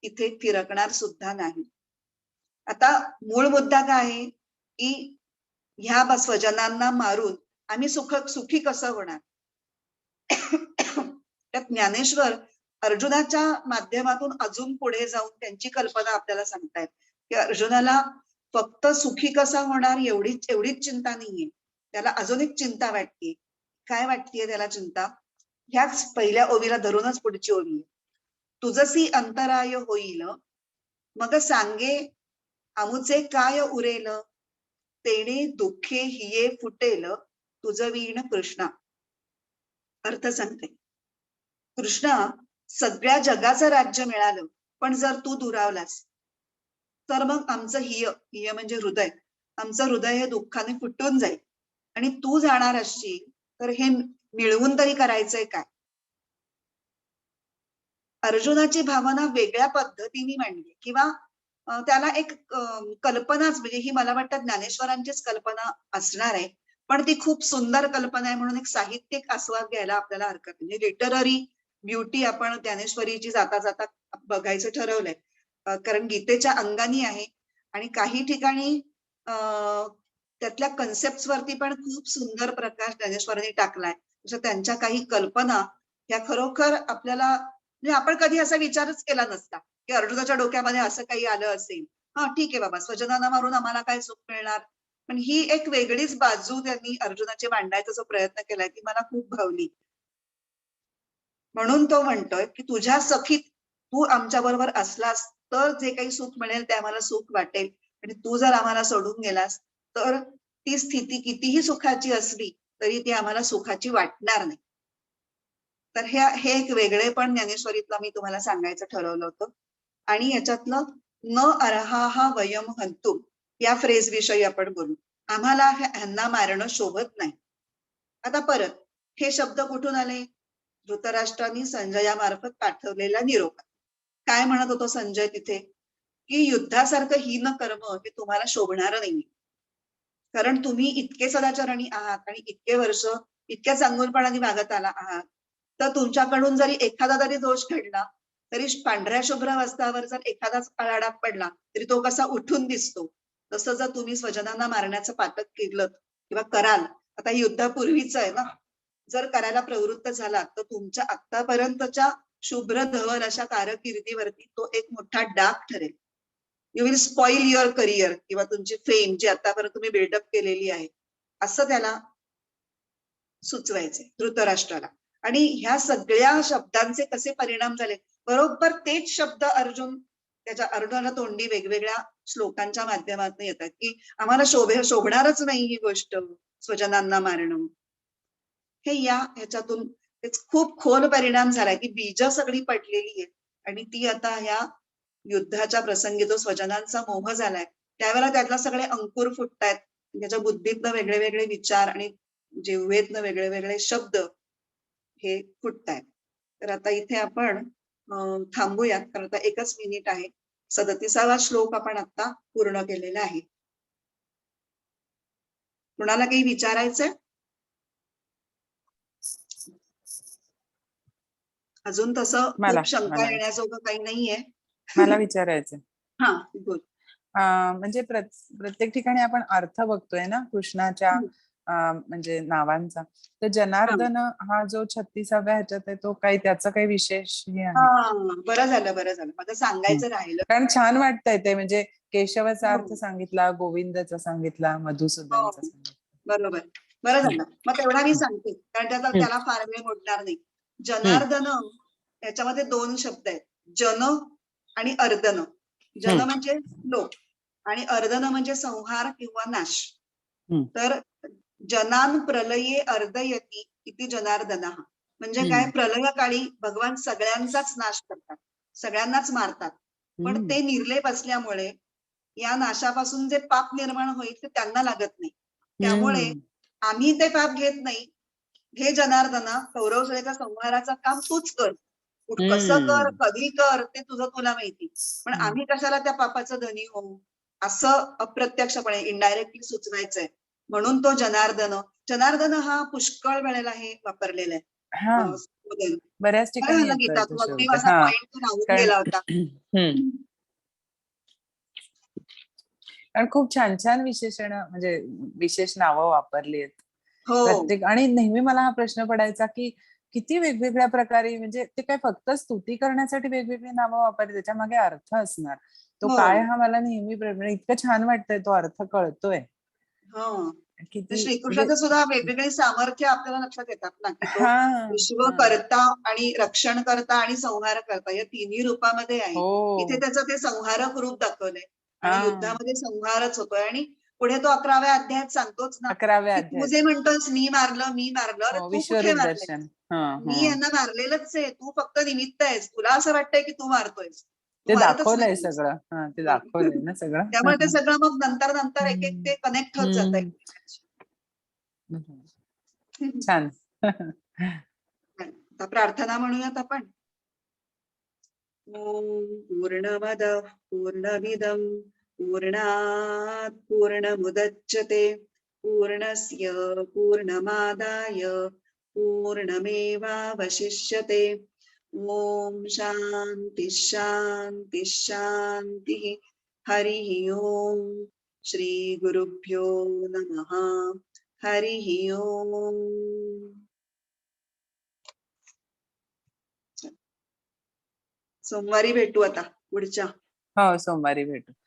इथे फिरकणार सुद्धा नाही. आता मूळ मुद्दा काय आहे की ह्या स्वजनांना मारून आम्ही सुखी कसं होणार? त्यात ज्ञानेश्वर अर्जुनाच्या माध्यमातून अजून पुढे जाऊन त्यांची कल्पना आपल्याला सांगतायत की अर्जुनाला फक्त सुखी कसा होणार एवढीच चिंता नाहीये, त्याला अजून एक चिंता वाटते. काय वाटतेय त्याला चिंता? ह्याच पहिल्या ओवीला धरूनच पुढची ओवी आहे. तुझसी अंतराय होईल मग सांगे आमुचे काय उरेल, तेणे दुःखे हिये फुटेल तुझ वीण कृष्णा. अर्थ सांगते, कृष्णा सगळ्या जगाचं राज्य मिळालं पण जर तू दुरावलास तर मग आमचं हिय म्हणजे हृदय, आमचं हृदय हे दुःखाने फुटून जाईल आणि तू जाणार असशील तर हे मिळवून तरी करायचंय काय? अर्जुनाची भावना वेगळ्या पद्धतीने मांडली किंवा त्याला एक कल्पनाच, म्हणजे ही मला वाटतं ज्ञानेश्वरांचीच कल्पना असणार आहे, पण ती खूप सुंदर कल्पना आहे म्हणून एक साहित्यिक आस्वाद घ्यायला आपल्याला हरकत नाही. म्हणजे लिटररी ब्युटी आपण ज्ञानेश्वरीची जाता जाता बघायचं ठरवलंय, कारण गीतेच्या अंगानी आहे आणि काही ठिकाणी त्यातल्या कन्सेप्ट वरती पण खूप सुंदर प्रकाश ज्ञानेश्वरांनी टाकलाय. जसं त्यांच्या काही कल्पना ह्या खरोखर आपल्याला, म्हणजे आपण कधी असा विचारच केला नसता की अर्जुनाच्या डोक्यामध्ये असं काही आलं असेल. हा ठीक आहे बाबा, स्वजनांना मारून आम्हाला काय सुख मिळणार, पण ही एक वेगळीच बाजू त्यांनी अर्जुनाची मांडायचा जो प्रयत्न केलाय ती मला खूप भावली. म्हणून तो म्हणतोय की तुझ्या सखीत तू आमच्या बरोबर असलास तर जे काही सुख मिळेल ते आम्हाला सुख वाटेल, आणि तू जर आम्हाला सोडून गेलास तर ती स्थिती कितीही सुखाची असली तरी ती आम्हाला सुखाची वाटणार नाही. तर हे एक वेगळेपण ज्ञानेश्वरीतलं मी तुम्हाला सांगायचं ठरवलं होतं. आणि याच्यातलं न अर्हा वयम हंतुम या फ्रेज विषयी आपण बोलू. आम्हाला ह्यांना मारणं शोभत नाही. आता परत हे शब्द कुठून आले? धृतराष्ट्रांनी संजयामार्फत पाठवलेला निरोप. काय म्हणत होतो संजय तिथे? की युद्धासारखं हीन कर्म हे तुम्हाला शोभणार नाही, कारण तुम्ही इतके सदाचरणी आहात आणि इतके वर्ष इतक्या चांगुलपणाने वागत आला आहात, तर तुमच्याकडून जरी एखादा तरी दोष घडला तरी पांढऱ्या शुभ्र वस्त्रावर जर एखादाच काळा डाग पडला तरी तो कसा उठून दिसतो, तसं जर तुम्ही स्वजनांना मारण्याचं पातक केलं किंवा कराल, आता युद्धापूर्वीच आहे ना, जर करायला प्रवृत्त झाला तर तुमच्या आतापर्यंतच्या शुभ्र धवल अशा कारकिर्दीवरती तो एक मोठा डाग ठरेल. You will spoil your career किंवा तुमची फेम जी आतापर्यंत तुम्ही बिल्डअप केलेली आहे, असं त्याला सुचवायचंय धृतराष्ट्राला. आणि ह्या सगळ्या शब्दांचे कसे परिणाम झाले, बरोबर तेच शब्द त्याच्या अर्जुनाला तोंडी वेगवेगळ्या श्लोकांच्या माध्यमातून येतात की आम्हाला शोभणारच नाही ही गोष्ट, स्वजनांना मारणं. हे ह्याच्यातून खूप खोल परिणाम झालाय की बीज सगळी पडलेली आहे आणि ती आता ह्या युद्धाच्या प्रसंगी जो स्वजनांचा मोह झालाय त्यावेळेला त्यातला सगळे अंकुर फुटतायत, त्याच्या बुद्धीतनं वेगळे वेगळे विचार आणि जिव्हेतनं वेगळे वेगळे शब्द हे फुटतायत. तर आता इथे आपण थांबूयात, कारण आता 1च मिनिट आहे. 37वा श्लोक आपण आता पूर्ण केलेला आहे. कुणाला काही विचारायचंय? अजून तसं खूप शंका येण्याजोगं काही नाहीये. मला विचारायचं. हा बोल. म्हणजे प्रत्येक ठिकाणी आपण अर्थ बघतोय ना कृष्णाच्या म्हणजे नावांचा, तर जनार्दन हा जो 36व्या ह्याच्यात आहे तो काही त्याचं काही विशेष हे आहे? बरं झालं मला सांगायचं राहिलं, कारण छान वाटतंय ते, म्हणजे केशवाचा अर्थ सांगितला, गोविंदाचा सांगितला, मधुसूदनचा सांगितला. बरोबर. बरं झालं. मग तेवढा मी सांगते, कारण त्याला फार वेळ मोडणार नाही. जनार्दन याच्यामध्ये 2 शब्द आहेत. जन आणि अर्दन. जन म्हणजे लोक आणि अर्दन म्हणजे संहार किंवा नाश. तर जनान प्रलये अर्दयती इति जनार्दनः. म्हणजे काय, प्रलयकाळी भगवान सगळ्यांचाच नाश करतात, सगळ्यांनाच मारतात. पण ते निर्लेप असल्यामुळे या नाशापासून जे पाप निर्माण होईल ते त्यांना लागत नाही. त्यामुळे आम्ही ते पाप घेत नाही. हे जनार्दना, कौरव सेनेचा संहाराचं काम तूच कर. कसं कर, कधी कर, ते तुझं तुला माहिती. पण आम्ही कशाला त्या पापाचं धनी होऊ, असं अप्रत्यक्षपणे इनडायरेक्टली सुचवायचंय. म्हणून तो जनार्दन हा पुष्कळ वेळेला हे वापरलेला आहे. बऱ्याच काय ठिकाणी झालं येतो गीता, तो तू अगदी शब्द. माझा पॉइंट तू राहून गेला होता. कारण खूप छान छान विशेषण, म्हणजे विशेष नावं वापरली आहेत हो, प्रत्येक. आणि नेहमी मला हा प्रश्न पडायचा की किती वेगवेगळ्या प्रकारे, म्हणजे ते काय फक्त स्तुती करण्यासाठी वेगवेगळी नावं वापरली, त्याच्या मागे अर्थ असणार. तो हो, काय हा मला नेहमी इतकं छान वाटतंय, तो अर्थ कळतोय. हो. तर किती म्हणजे श्रीकृष्णाचं सुद्धा वेगवेगळे सामर्थ्य आपल्याला लक्षात येतात ना, की तो विश्व हा करता आणि रक्षण करता आणि संहार करता या तिन्ही रूपामध्ये आहे. इथे हो त्याचं ते संहारक रूप दाखवलंय आणि हा युद्धामध्ये संहारच होतोय. आणि पुढे तो 11व्या अध्यायात सांगतोच ना, 11व्या की तू जे अध्यायात म्हणतोस मी मारलं, अरे तू कुठे विश्वरूप मारलंय? दर्शन. मी यांना मारलेलंच आहे, तू फक्त निमित्त आहेस. तुला असं वाटतंय की तू मारतोयस, तू ते मारतच दाखवलंय नाहीस. सगळं. ते दाखवलंय ना सगळं. त्यामुळे ते सगळं मग नंतर एक एक ते कनेक्ट होत जात एकमेकांशी. छान. आता प्रार्थना म्हणूयात आपण. ओम पूर्णमद पूर्णमिदं पूर्णात् पूर्णमुदच्यते पूर्णस्य पूर्णमादाय पूर्णमेवावशिष्यते. ओम शांती शांती शांती. हरिः ओम. श्री गुरुभ्यो नमः. हरिः ओम. सोमवारी भेटू आता पुढच्या. हो, सोमवारी भेटू.